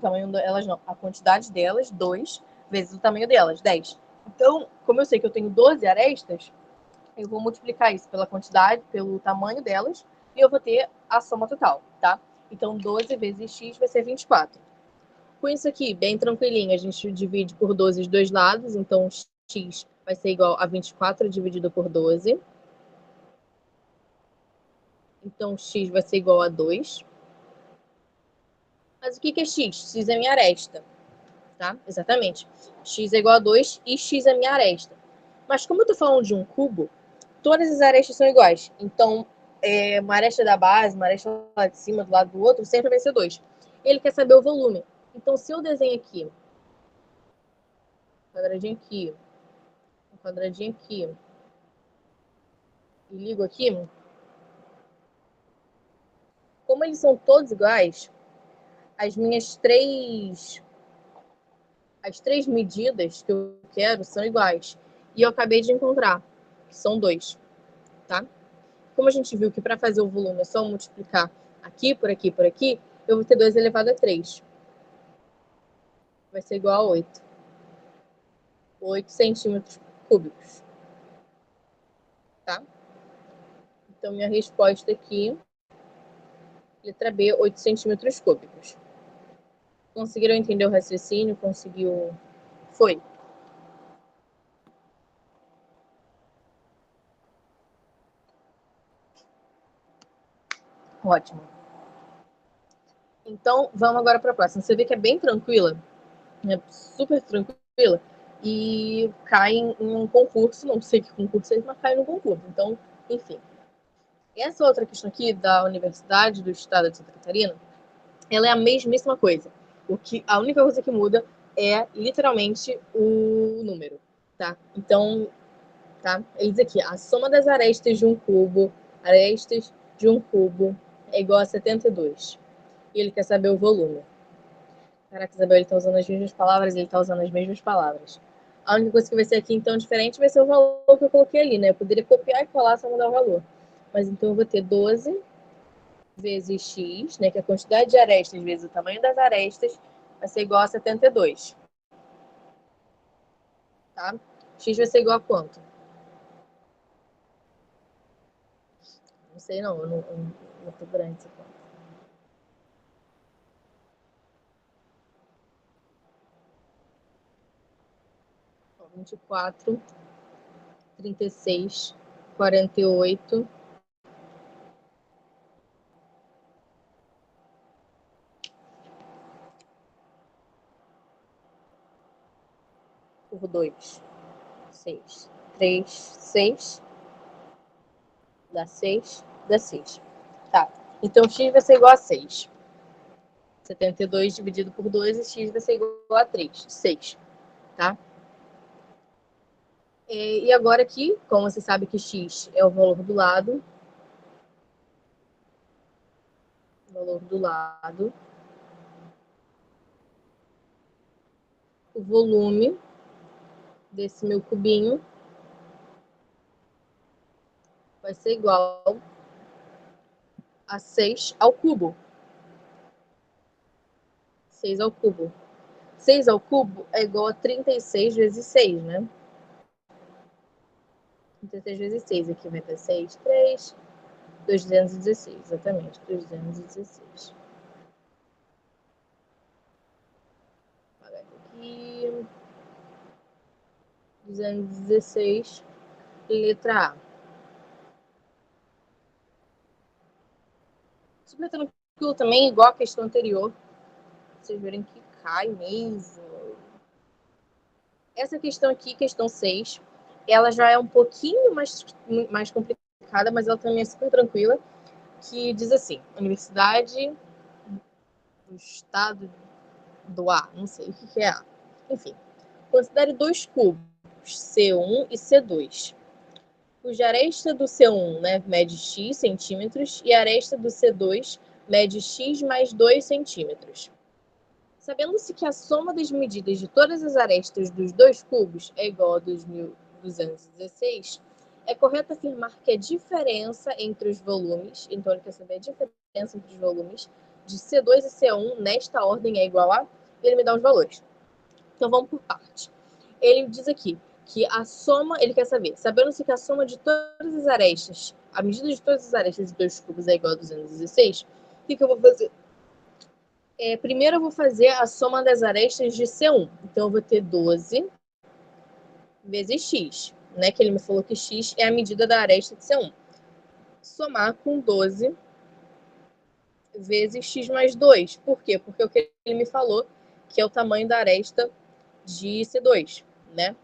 Speaker 1: não, a quantidade delas, 2, vezes o tamanho delas, 10. Então, como eu sei que eu tenho 12 arestas, eu vou multiplicar isso pela quantidade, pelo tamanho delas, e eu vou ter a soma total, tá? Então, 12 vezes x vai ser 24. Com isso aqui, bem tranquilinho, a gente divide por 12 os dois lados, então x vai ser igual a 24 dividido por 12. Então, x vai ser igual a 2. Mas o que é x? X é minha aresta, tá? Exatamente. X é igual a 2 e x é minha aresta. Mas como eu tô falando de um cubo, todas as arestas são iguais. Então, uma aresta da base, uma aresta lá de cima, do lado do outro, sempre vai ser 2. Ele quer saber o volume. Então, se eu desenho aqui, um quadradinho aqui, um quadradinho aqui, e ligo aqui, como eles são todos iguais, as três medidas que eu quero são iguais. E eu acabei de encontrar, que são 2, tá? Como a gente viu que para fazer o volume é só multiplicar aqui, por aqui, por aqui, eu vou ter 2 elevado a 3. Vai ser igual a 8. 8 centímetros cúbicos, tá? Então, minha resposta aqui, letra B, 8 centímetros cúbicos. Conseguiram entender o raciocínio? Conseguiu? Foi. Ótimo. Então, vamos agora para a próxima. Você vê que é bem tranquila, é super tranquila, e cai em um concurso, não sei que concurso é, mas cai no concurso. Então, enfim. Essa outra questão aqui da Universidade do Estado de Santa Catarina, ela é a mesmíssima coisa. A única coisa que muda é literalmente o número, tá? Então, tá? Ele diz aqui, a soma das arestas de um cubo é igual a 72. E ele quer saber o volume. Caraca, Isabel, ele tá usando as mesmas palavras, ele tá usando as mesmas palavras. A única coisa que vai ser aqui, então, diferente vai ser o valor que eu coloquei ali, né? Eu poderia copiar e colar só mudar o valor. Mas então eu vou ter 12 vezes x, né? Que é a quantidade de arestas vezes o tamanho das arestas vai ser igual a 72. Tá? X vai ser igual a quanto? Não sei não, eu não tô grande essa conta. 24, 36, 48. Por 2, 6. 3, 6. Dá 6, dá 6. Tá. Então, x vai ser igual a 6. 72 dividido por 2 e x vai ser igual a 3. 6. Tá? E agora aqui, como você sabe que x é o valor do lado, o volume desse meu cubinho vai ser igual a 6 ao cubo. 6 ao cubo. 6 ao cubo é igual a 36 vezes 6, né? 36 vezes 6 aqui vai ter 6, 3, 216, exatamente, 216. Vou apagar aqui. 216, letra A. Super tranquilo também, igual a questão anterior. Vocês verem que cai mesmo. Essa questão aqui, questão 6, ela já é um pouquinho mais complicada, mas ela também é super tranquila, que diz assim, Universidade do Estado do A, não sei o que é A. Enfim, considere 2 cubos, C1 e C2. cuja aresta do C1, né, mede x centímetros e a aresta do C2 mede x mais 2 centímetros. Sabendo-se que a soma das medidas de todas as arestas dos dois cubos é igual a 2.216, é correto afirmar que a diferença entre os volumes, então ele quer saber a diferença entre os volumes de C2 e C1 nesta ordem é igual a... Ele me dá os valores. Então vamos por parte. Ele diz aqui que a soma, ele quer saber, sabendo-se que a soma de todas as arestas, a medida de todas as arestas de dois cubos é igual a 216, o que eu vou fazer? Primeiro eu vou fazer a soma das arestas de C1. Então eu vou ter 12 vezes x, né? Que ele me falou que x é a medida da aresta de C1. Somar com 12 vezes x mais 2. Por quê? Porque o que ele me falou que é o tamanho da aresta de C2, né?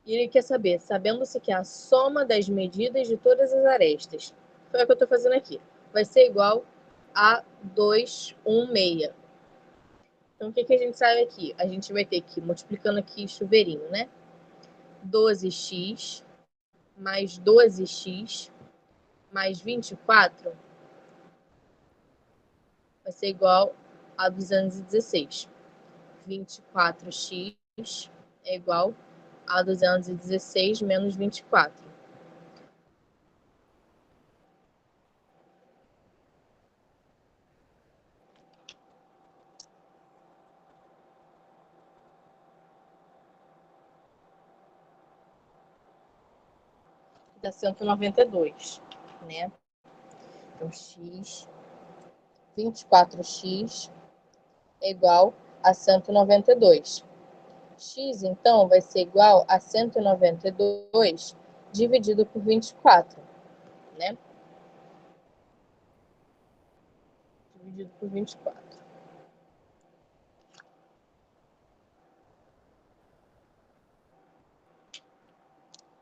Speaker 1: E ele quer saber, sabendo-se que a soma das medidas de todas as arestas, foi o que eu estou fazendo aqui, vai ser igual a 216. Então, o que a gente sabe aqui? A gente vai ter que, multiplicando aqui chuveirinho, né? 12x mais 12x mais 24 vai ser igual a 216. 24x é igual a 216 menos 24. Dá 192, né? Então, 24x é igual a 192. X, então, vai ser igual a 192 dividido por 24, né? Dividido por 24.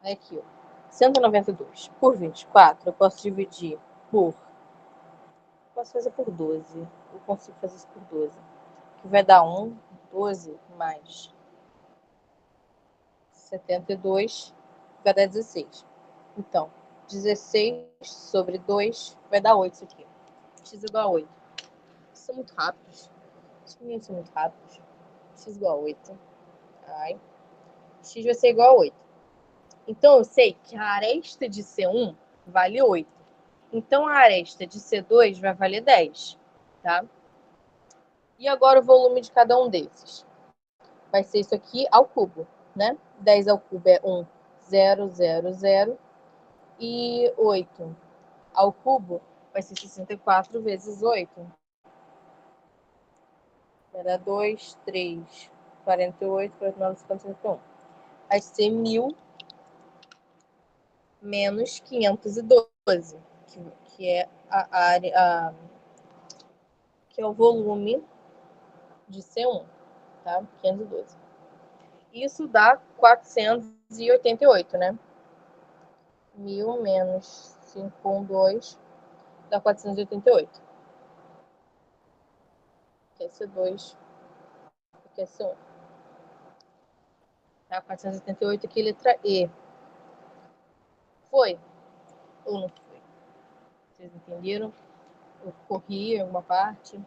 Speaker 1: Aí aqui, ó. 192 por 24, eu posso dividir por... Posso fazer por 12. Eu consigo fazer isso por 12. Que vai dar 1, 12 mais 72 vai dar 16. Então, 16 sobre 2 vai dar 8 isso aqui. X igual a 8. São muito rápidos. Os meninos são muito rápidos. X igual a 8. Ai. X vai ser igual a 8. Então, eu sei que a aresta de C1 vale 8. Então, a aresta de C2 vai valer 10. Tá? E agora o volume de cada um desses. Vai ser isso aqui ao cubo, né? 10 ao cubo é 1, 0, 0, 0. E 8 ao cubo vai ser 64 vezes 8. Vai dar 2, 3, 48, 49, 50, 51. Vai ser 1.000 menos 512, que é a área, que é o volume de C1, tá? 512. Isso dá 488, né? 1.000 menos 512 dá 488. Que é C2, que é C1. Tá? 488 aqui, letra E. Foi ou não foi? Vocês entenderam? Eu corri em alguma parte.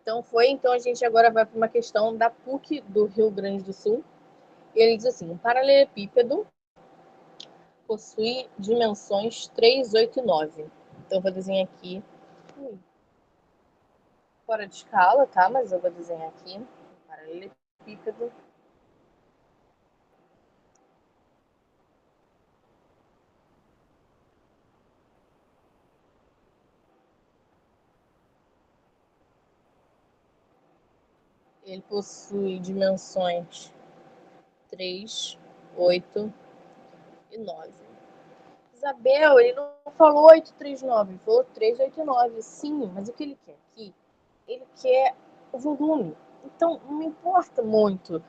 Speaker 1: Então foi, então a gente agora vai para uma questão da PUC do Rio Grande do Sul. E ele diz assim, um paralelepípedo possui dimensões 3, 8 e 9. Então eu vou desenhar aqui, fora de escala, tá? Mas eu vou desenhar aqui, um paralelepípedo. Ele possui dimensões 3, 8 e 9. Isabel, ele não falou 839, ele falou 389. Sim, mas o que ele quer aqui? Ele quer o volume. Então, não importa muito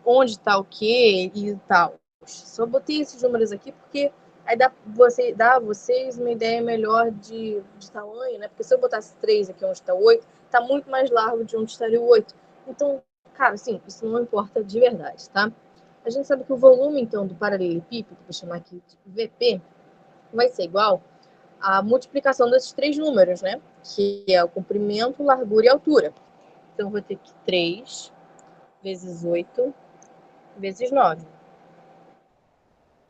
Speaker 1: onde está o que e tal. Só botei esses números aqui porque Aí dá a vocês uma ideia melhor de tamanho, né? Porque se eu botasse 3 aqui onde está o 8, tá muito mais largo de onde estaria o 8. Então, cara, assim, isso não importa de verdade, tá? A gente sabe que o volume, então, do paralelepípedo, vou chamar aqui de VP, vai ser igual à multiplicação desses três números, né? Que é o comprimento, largura e altura. Então, eu vou ter que 3 vezes 8 vezes 9.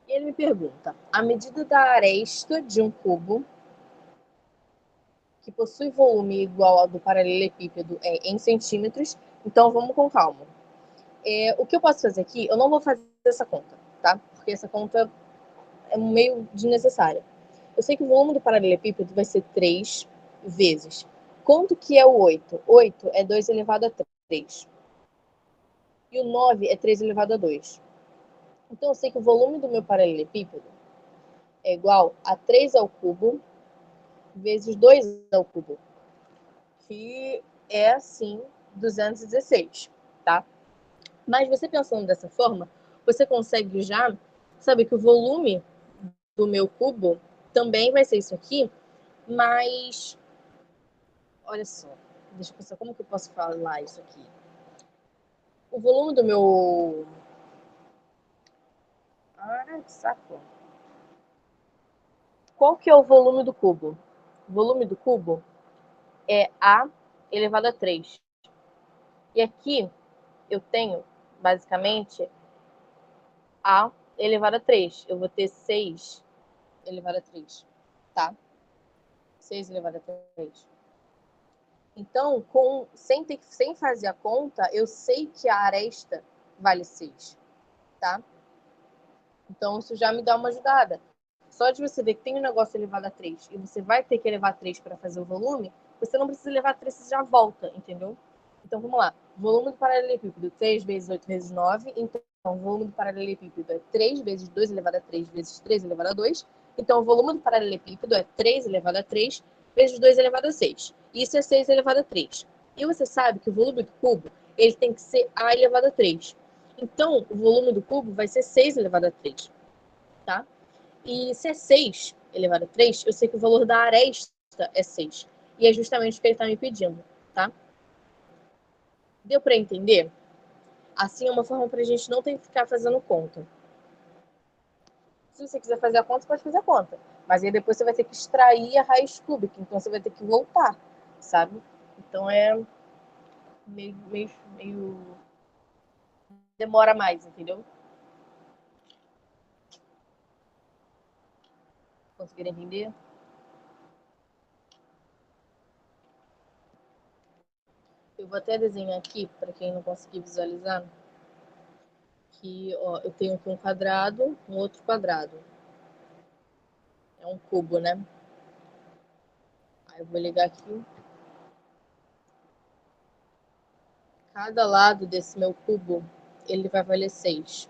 Speaker 1: E ele me pergunta, a medida da aresta de um cubo que possui volume igual ao do paralelepípedo é em centímetros. Então, vamos com calma. O que eu posso fazer aqui, eu não vou fazer essa conta, tá? Porque essa conta é meio desnecessária. Eu sei que o volume do paralelepípedo vai ser 3 vezes. Quanto que é o 8? 8 é 2 elevado a 3. E o 9 é 3 elevado a 2. Então, eu sei que o volume do meu paralelepípedo é igual a 3 ao cubo vezes 2 ao cubo, que é, assim, 216, tá? Mas você pensando dessa forma, você consegue já saber que o volume do meu cubo também vai ser isso aqui, mas olha só, deixa eu pensar como que eu posso falar isso aqui. O volume do meu... Ah, que saco. Qual que é o volume do cubo? O volume do cubo é A elevado a 3. E aqui eu tenho, basicamente, A elevado a 3. Eu vou ter 6 elevado a 3, tá? 6 elevado a 3. Então, sem fazer a conta, eu sei que a aresta vale 6, tá? Então, isso já me dá uma ajudada. Só de você ver que tem um negócio elevado a 3 e você vai ter que elevar 3 para fazer o volume, você não precisa elevar 3, você já volta, entendeu? Então, vamos lá. Volume do paralelepípedo, 3 vezes 8 vezes 9. Então, o volume do paralelepípedo é 3 vezes 2 elevado a 3 vezes 3 elevado a 2. Então, o volume do paralelepípedo é 3 elevado a 3 vezes 2 elevado a 6. Isso é 6 elevado a 3. E você sabe que o volume do cubo ele tem que ser A elevado a 3. Então, o volume do cubo vai ser 6 elevado a 3. Tá? E se é 6 elevado a 3, eu sei que o valor da aresta é 6. E é justamente o que ele está me pedindo, tá? Deu para entender? Assim é uma forma para a gente não ter que ficar fazendo conta. Se você quiser fazer a conta, você pode fazer a conta. Mas aí depois você vai ter que extrair a raiz cúbica. Então você vai ter que voltar, sabe? Então é meio... demora mais, entendeu? Conseguiram entender? Eu vou até desenhar aqui, para quem não conseguir visualizar, que ó, eu tenho aqui um quadrado, um outro quadrado. É um cubo, né? Aí eu vou ligar aqui. Cada lado desse meu cubo, ele vai valer 6,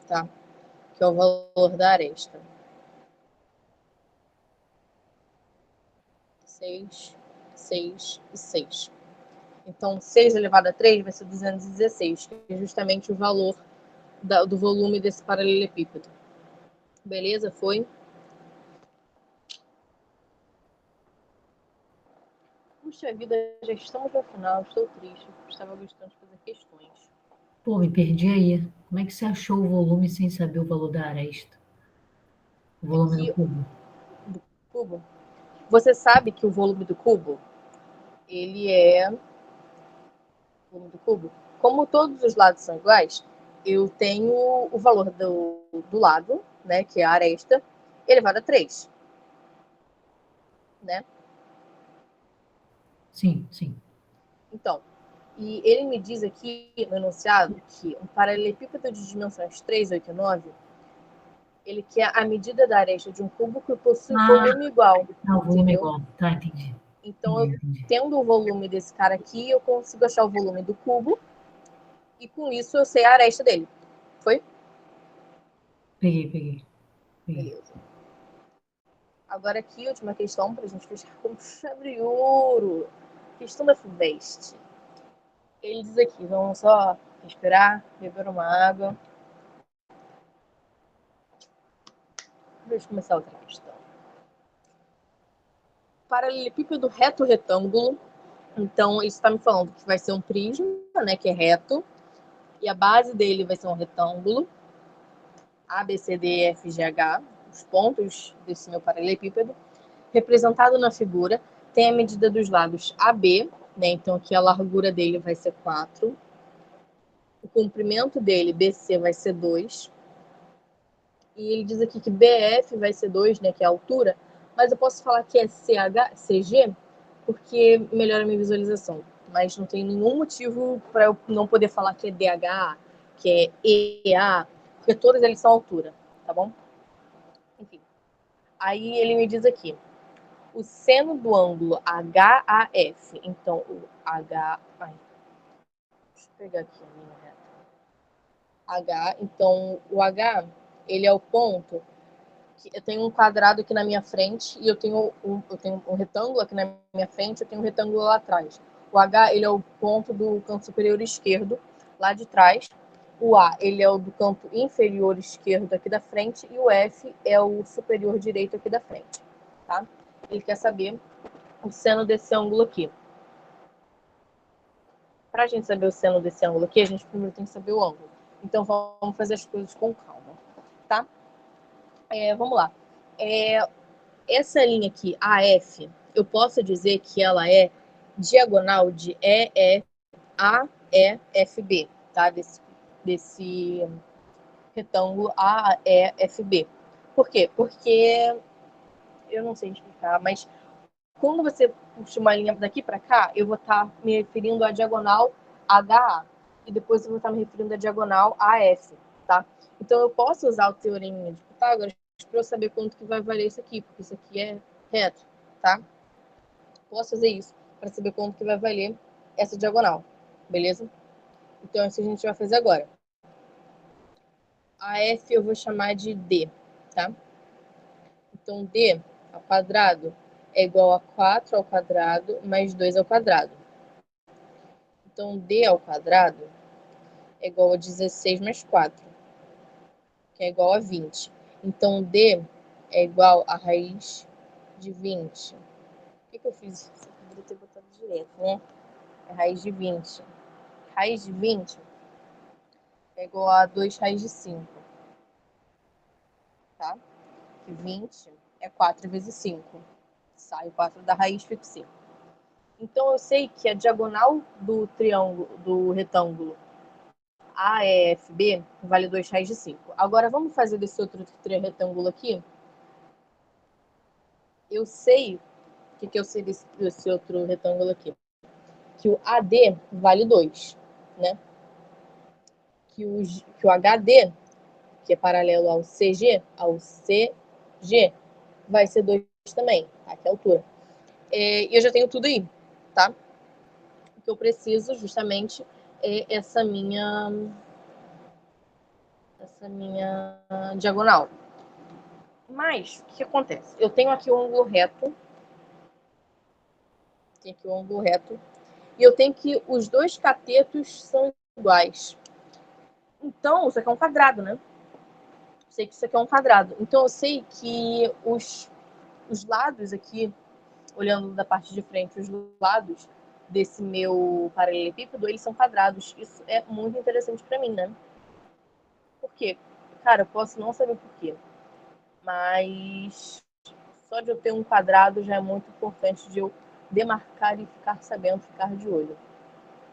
Speaker 1: tá? Que é o valor da aresta. 6, 6 e 6. Então, 6 elevado a 3 vai ser 216, que é justamente o valor do volume desse paralelepípedo. Beleza? Foi? Puxa vida, já estamos no final, estou triste. Estava gostando de fazer questões.
Speaker 2: Pô, me perdi aí. Como é que você achou o volume sem saber o valor da aresta? O volume do
Speaker 1: Aqui,
Speaker 2: cubo?
Speaker 1: do cubo, você sabe que o volume do cubo, ele é... volume do cubo, como todos os lados são iguais, eu tenho o valor do lado, né, que é a aresta, elevado a 3, né?
Speaker 2: Sim, sim.
Speaker 1: Então, e ele me diz aqui no enunciado que um paralelepípedo de dimensões 3, 8 e 9, ele quer a medida da aresta de um cubo que possui
Speaker 2: Ah,
Speaker 1: volume igual,
Speaker 2: não, o volume é
Speaker 1: entendeu?
Speaker 2: igual. Tá, entendi.
Speaker 1: Então,
Speaker 2: Entendi,
Speaker 1: eu
Speaker 2: entendi.
Speaker 1: tendo o volume desse cara aqui, eu consigo achar o volume do cubo e com isso eu sei a aresta dele. Foi?
Speaker 2: Peguei, peguei, peguei.
Speaker 1: Beleza. Agora aqui, última questão para a gente fechar com chave de ouro. Questão da FUVEST. Ele diz aqui, vamos só respirar, beber uma água. Deixa eu começar outra questão. Paralelepípedo reto retângulo. Então, isso está me falando que vai ser um prisma, né, que é reto. E a base dele vai ser um retângulo. A, B, C, D, E, F, G, H. Os pontos desse meu paralelepípedo. Representado na figura, tem a medida dos lados AB, né? Então, aqui a largura dele vai ser 4. O comprimento dele, BC, vai ser 2. E ele diz aqui que BF vai ser 2, né? Que é a altura. Mas eu posso falar que é CG, porque melhora a minha visualização. Mas não tem nenhum motivo para eu não poder falar que é DH, que é EA, porque todos eles são altura, tá bom? Enfim. Aí ele me diz aqui, o seno do ângulo HAF. Então, o H... Ai, deixa eu pegar aqui a minha reta. H, então, o H, ele é o ponto... Eu tenho um quadrado aqui na minha frente e eu tenho um retângulo aqui na minha frente, eu tenho um retângulo lá atrás. O H, ele é o ponto do canto superior esquerdo, lá de trás. O A, ele é o do canto inferior esquerdo aqui da frente e o F é o superior direito aqui da frente, tá? Ele quer saber o seno desse ângulo aqui. Para a gente saber o seno desse ângulo aqui, a gente primeiro tem que saber o ângulo. Então, vamos fazer as coisas com calma, tá? Vamos lá. Essa linha aqui, AF, eu posso dizer que ela é diagonal de AEFB, tá? Desse retângulo AEFB. Por quê? Porque eu não sei explicar, mas quando você puxa uma linha daqui para cá, eu vou estar me referindo à diagonal HA. E depois eu vou estar me referindo à diagonal AF, tá? Então eu posso usar o teorema de Pitágoras para eu saber quanto que vai valer isso aqui, porque isso aqui é reto, tá? Posso fazer isso para saber quanto que vai valer essa diagonal, beleza? Então isso a gente vai fazer agora. AF eu vou chamar de D, tá? Então D ao quadrado é igual a 4 ao quadrado mais 2 ao quadrado. Então, D ao quadrado é igual a 16 mais 4, que é igual a 20. Então, D é igual a raiz de 20. Por que eu fiz isso? Eu poderia ter botado direto, né? É raiz de 20. Raiz de 20 é igual a 2 raiz de 5, tá? Que 20 é 4 vezes 5. Sai 4 da raiz, fica 5. Então, eu sei que a diagonal do triângulo, do retângulo AEFB vale 2 raiz de 5. Agora, vamos fazer desse outro retângulo aqui. Eu sei, o que eu sei desse outro retângulo aqui? Que o AD vale 2, né? Que o HD, que é paralelo ao CG, vai ser 2 também, tá? Que é a altura. E eu já tenho tudo aí, tá? O que eu preciso, justamente, é essa minha diagonal. Mas, o que acontece? Eu tenho aqui o ângulo reto. E eu tenho que os dois catetos são iguais. Então, isso aqui é um quadrado, né? Eu sei que isso aqui é um quadrado. Então, eu sei que os lados aqui, olhando da parte de frente, os lados desse meu paralelepípedo, eles são quadrados. Isso é muito interessante para mim, né? Por quê? Cara, eu posso não saber por quê. Mas só de eu ter um quadrado já é muito importante de eu demarcar e ficar sabendo, ficar de olho.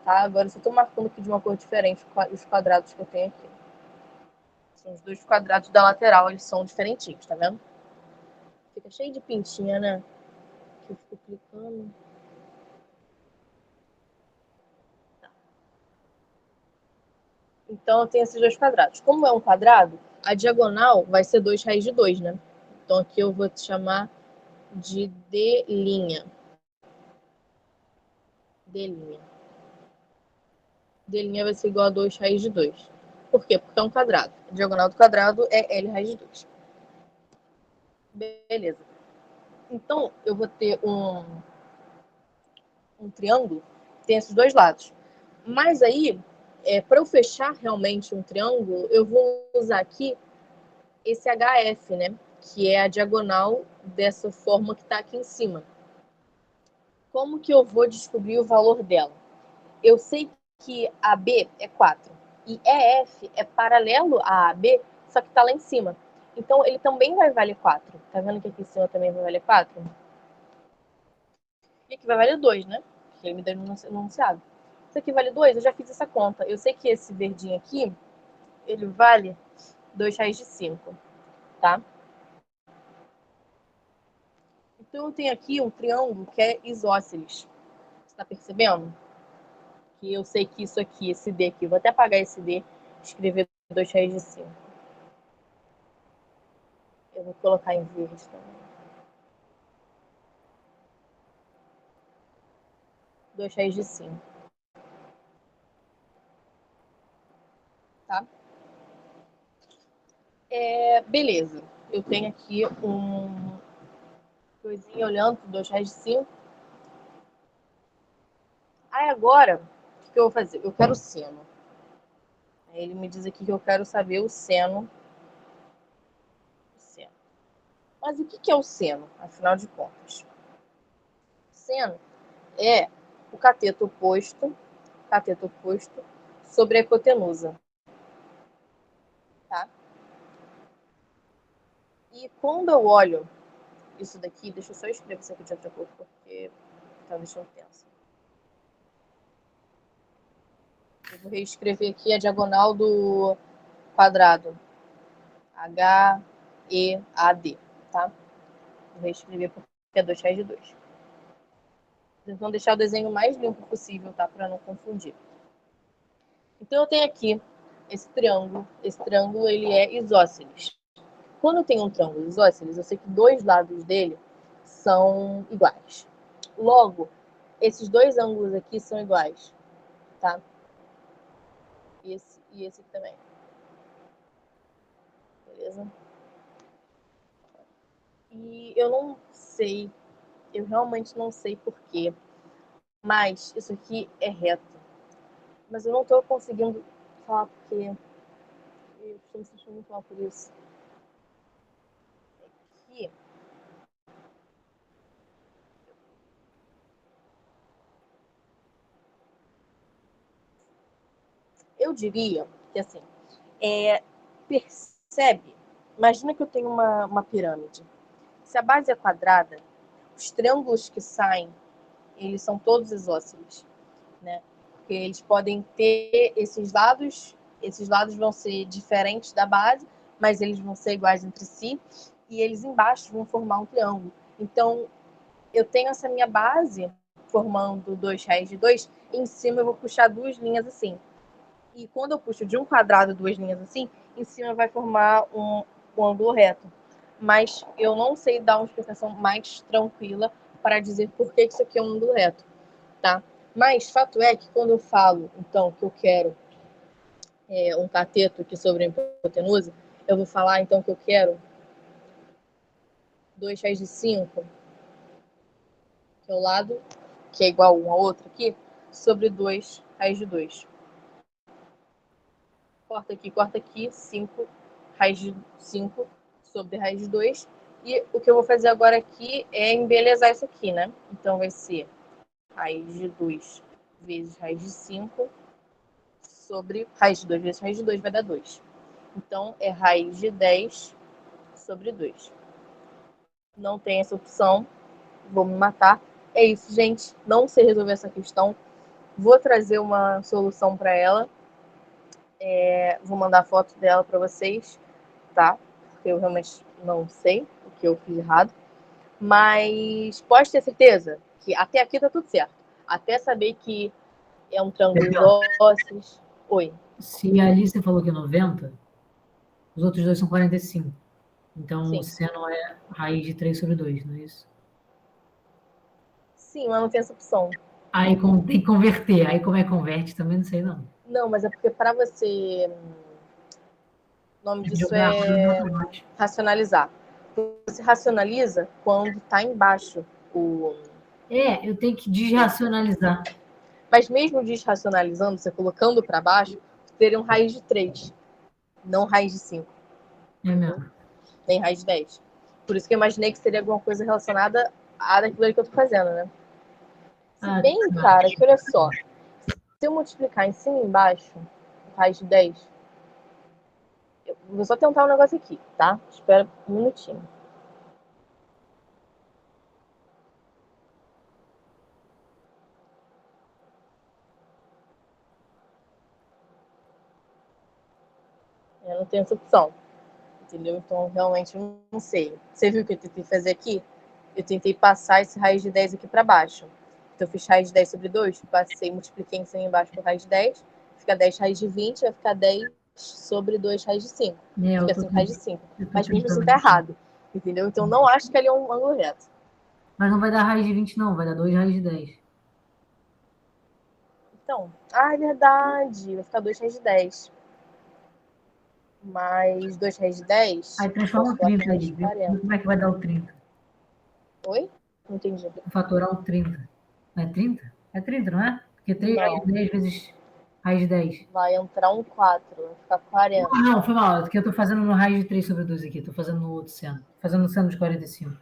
Speaker 1: Tá? Agora eu só estou marcando aqui de uma cor diferente os quadrados que eu tenho aqui. São os dois quadrados da lateral, eles são diferentinhos, tá vendo? Fica cheio de pintinha, né? Que eu fico clicando. Tá. Então eu tenho esses dois quadrados. Como é um quadrado, a diagonal vai ser 2 raiz de 2, né? Então aqui eu vou te chamar de D'. D' vai ser igual a 2 raiz de 2. Por quê? Porque é um quadrado. A diagonal do quadrado é L raiz de 2. Beleza. Então, eu vou ter um triângulo que tem esses dois lados. Mas aí, para eu fechar realmente um triângulo, eu vou usar aqui esse HF, né? que é a diagonal dessa forma que está aqui em cima. Como que eu vou descobrir o valor dela? Eu sei que AB é 4 e EF é paralelo a AB, só que está lá em cima. Então, ele também vai valer 4. Tá vendo que aqui em cima também vai valer 4? E aqui vai valer 2, né? Porque ele me deu no enunciado. Isso aqui vale 2, eu já fiz essa conta. Eu sei que esse verdinho aqui, ele vale 2 raiz de 5, tá? Então, eu tenho aqui um triângulo que é isósceles. Você tá percebendo? Que eu sei que isso aqui, esse D aqui, vou até apagar esse D, escrever 2 raiz de 5. Eu vou colocar em verde também. 2 raiz de 5. Tá? Beleza. Eu tenho aqui um coisinha olhando, 2 raiz de 5. Aí agora, o que eu vou fazer? Eu quero o seno. Aí ele me diz aqui que eu quero saber o seno. Mas o que é o seno, afinal de contas? O seno é o cateto oposto sobre a hipotenusa. Tá? E quando eu olho isso daqui, deixa eu só escrever isso aqui de outra cor, porque tá deixando tenso. Eu vou reescrever aqui a diagonal do quadrado. HEAD, tá? Vou reescrever porque é 2 raiz de 2. Tentando deixar o desenho mais limpo possível, tá? Para não confundir. Então eu tenho aqui esse triângulo. Esse triângulo ele é isósceles. Quando eu tenho um triângulo isósceles, eu sei que dois lados dele são iguais. Logo, esses dois ângulos aqui são iguais, tá? E esse aqui também. Beleza? E eu não sei, eu realmente não sei porquê, mas isso aqui é reto. Mas eu não tô conseguindo falar porque eu estou me sentindo muito mal por isso. Aqui, eu diria que assim, percebe, imagina que eu tenho uma pirâmide. Se a base é quadrada, os triângulos que saem, eles são todos isósceles, né? Porque eles podem ter esses lados vão ser diferentes da base, mas eles vão ser iguais entre si, e eles embaixo vão formar um triângulo. Então, eu tenho essa minha base formando 2 raiz de 2, e em cima eu vou puxar duas linhas assim. E quando eu puxo de um quadrado duas linhas assim, em cima vai formar um ângulo reto. Mas eu não sei dar uma explicação mais tranquila para dizer por que isso aqui é um ângulo reto, tá? Mas fato é que quando eu falo, então, que eu quero um cateto aqui sobre a hipotenusa, eu vou falar, então, que eu quero 2 raiz de 5, que é o lado, que é igual um ao outro aqui, sobre 2 raiz de 2. Corta aqui, 5 raiz de 5 sobre raiz de 2. E o que eu vou fazer agora aqui é embelezar isso aqui, né? Então vai ser raiz de 2 vezes raiz de 5 sobre raiz de 2 vezes raiz de 2 vai dar 2. Então é raiz de 10 sobre 2. Não tem essa opção, vou me matar. É isso, gente. Não sei resolver essa questão. Vou trazer uma solução para ela. Vou mandar foto dela para vocês, tá? Porque eu realmente não sei o que eu fiz errado. Mas pode ter certeza que até aqui tá tudo certo. Até saber que é um triângulo isósceles. Oi.
Speaker 2: Se ali você falou que é 90, os outros dois são 45. Então, o
Speaker 1: Sim.
Speaker 2: seno é raiz de 3 sobre 2, não é isso?
Speaker 1: Sim, mas não tem essa opção.
Speaker 2: Aí tem que converter. Aí como é que converte, também não sei não.
Speaker 1: Não, mas é porque para você. O nome
Speaker 2: Tem que
Speaker 1: disso
Speaker 2: jogar lá
Speaker 1: é
Speaker 2: para baixo.
Speaker 1: racionalizar. Você racionaliza quando está embaixo o.
Speaker 2: Eu tenho que desracionalizar.
Speaker 1: Mas mesmo desracionalizando, você colocando para baixo, teria um raiz de 3, não raiz de 5.
Speaker 2: É mesmo.
Speaker 1: Nem raiz de 10. Por isso que eu imaginei que seria alguma coisa relacionada a daquilo ali que eu tô fazendo, né? Se bem, cara, que olha só. Se eu multiplicar em cima e embaixo, raiz de 10, eu vou só tentar um negócio aqui, tá? Espera um minutinho. Eu não tenho essa opção, entendeu? Então, realmente, eu não sei. Você viu o que eu tentei fazer aqui? Eu tentei passar esse raiz de 10 aqui para baixo. Então, eu fiz raiz de 10 sobre 2, passei, multipliquei em cima e embaixo por raiz de 10, fica 10 raiz de 20, vai ficar 10 sobre 2 raiz de 5. Fica 5 raiz de 5. Mas mesmo assim tá errado, entendeu? Então, não acho que ali é um ângulo reto.
Speaker 2: Mas não vai dar raiz de 20, não. Vai dar 2 raiz de 10.
Speaker 1: Então, é verdade. Vai ficar 2 raiz de 10. Mais 2 raiz de 10,
Speaker 2: Aí
Speaker 1: eu
Speaker 2: transforma
Speaker 1: posso
Speaker 2: o
Speaker 1: falar que
Speaker 2: 30
Speaker 1: é
Speaker 2: aí.
Speaker 1: menos
Speaker 2: Vê
Speaker 1: 40.
Speaker 2: como é que vai dar o 30.
Speaker 1: Oi? Não entendi.
Speaker 2: Fatorar o 30. Não é 30? É 30, não é? Porque 3 raiz
Speaker 1: Não.
Speaker 2: de 10 vezes raiz de 10.
Speaker 1: Vai entrar um 4, vai ficar 40.
Speaker 2: Não, foi mal. Porque eu tô fazendo no raiz de 3 sobre 2 aqui. Tô fazendo no outro seno. Tô fazendo no seno de 45.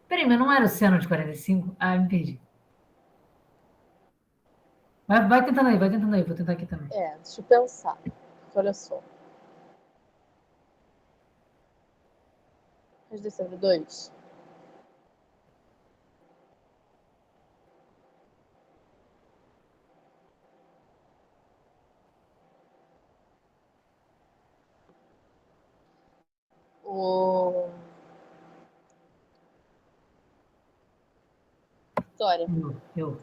Speaker 2: Peraí, mas não era o seno de 45? Ah, me perdi. Vai tentando aí, vai tentando aí. Vou tentar aqui também.
Speaker 1: Deixa eu pensar. Olha só. Raiz de sobre 2. O... História.
Speaker 2: Eu.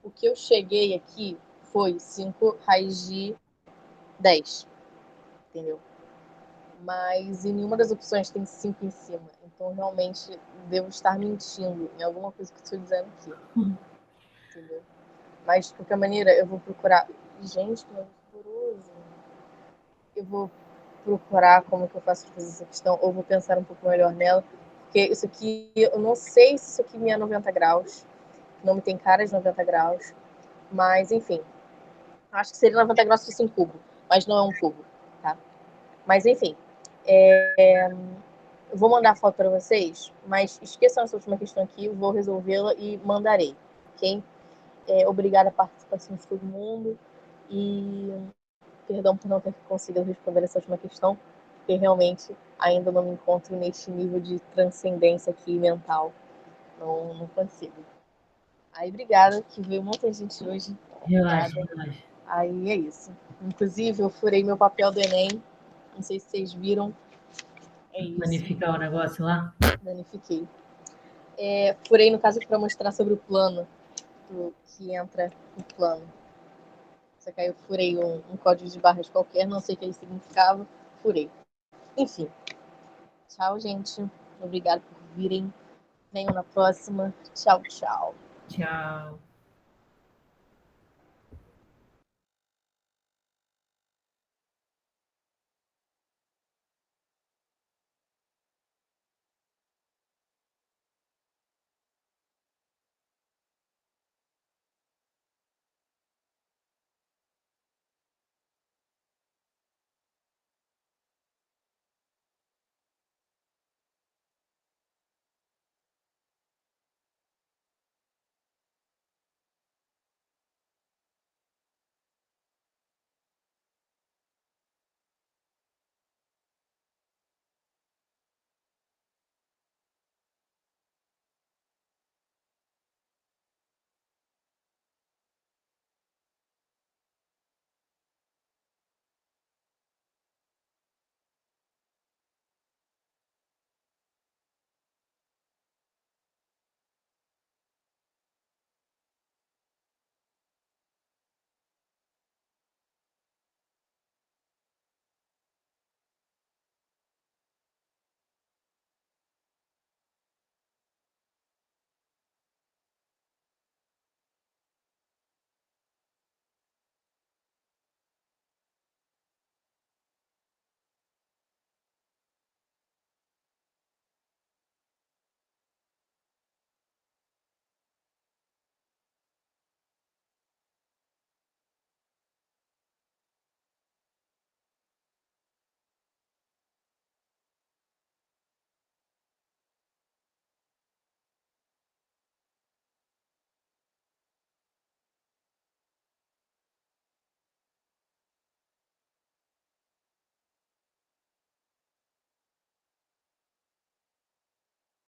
Speaker 1: O que eu cheguei aqui foi 5 raiz de 10. Entendeu? Mas em nenhuma das opções tem 5 em cima. Então, realmente, devo estar mentindo em alguma coisa que eu estou dizendo aqui. Entendeu? Mas, de qualquer maneira, eu vou procurar. Gente, que horroroso. Eu vou procurar como que eu faço para fazer essa questão, ou vou pensar um pouco melhor nela. Porque isso aqui, eu não sei se isso aqui me é 90 graus. Não me tem cara de 90 graus. Mas, enfim. Acho que seria 90 graus se fosse um cubo. Mas não é um cubo, tá? Mas, enfim. Eu vou mandar a foto para vocês, mas esqueçam essa última questão aqui, vou resolvê-la e mandarei, ok? Obrigada a participação de todo mundo e perdão por não ter conseguido responder essa última questão, porque realmente ainda não me encontro neste nível de transcendência aqui mental. Não consigo. Aí, obrigada, que veio um monte de gente hoje.
Speaker 2: Relaxa,
Speaker 1: Obrigada.
Speaker 2: relaxa.
Speaker 1: Aí é isso. Inclusive, eu furei meu papel do Enem. Não sei se vocês viram. É isso.
Speaker 2: Planificar o negócio lá.
Speaker 1: Danifiquei. Furei, no caso, para mostrar sobre o plano, que entra no plano. Só que aí eu furei um código de barras qualquer, não sei o que ele significava, furei. Enfim. Tchau, gente. Obrigado por virem. Venham na próxima. Tchau, tchau.
Speaker 2: Tchau.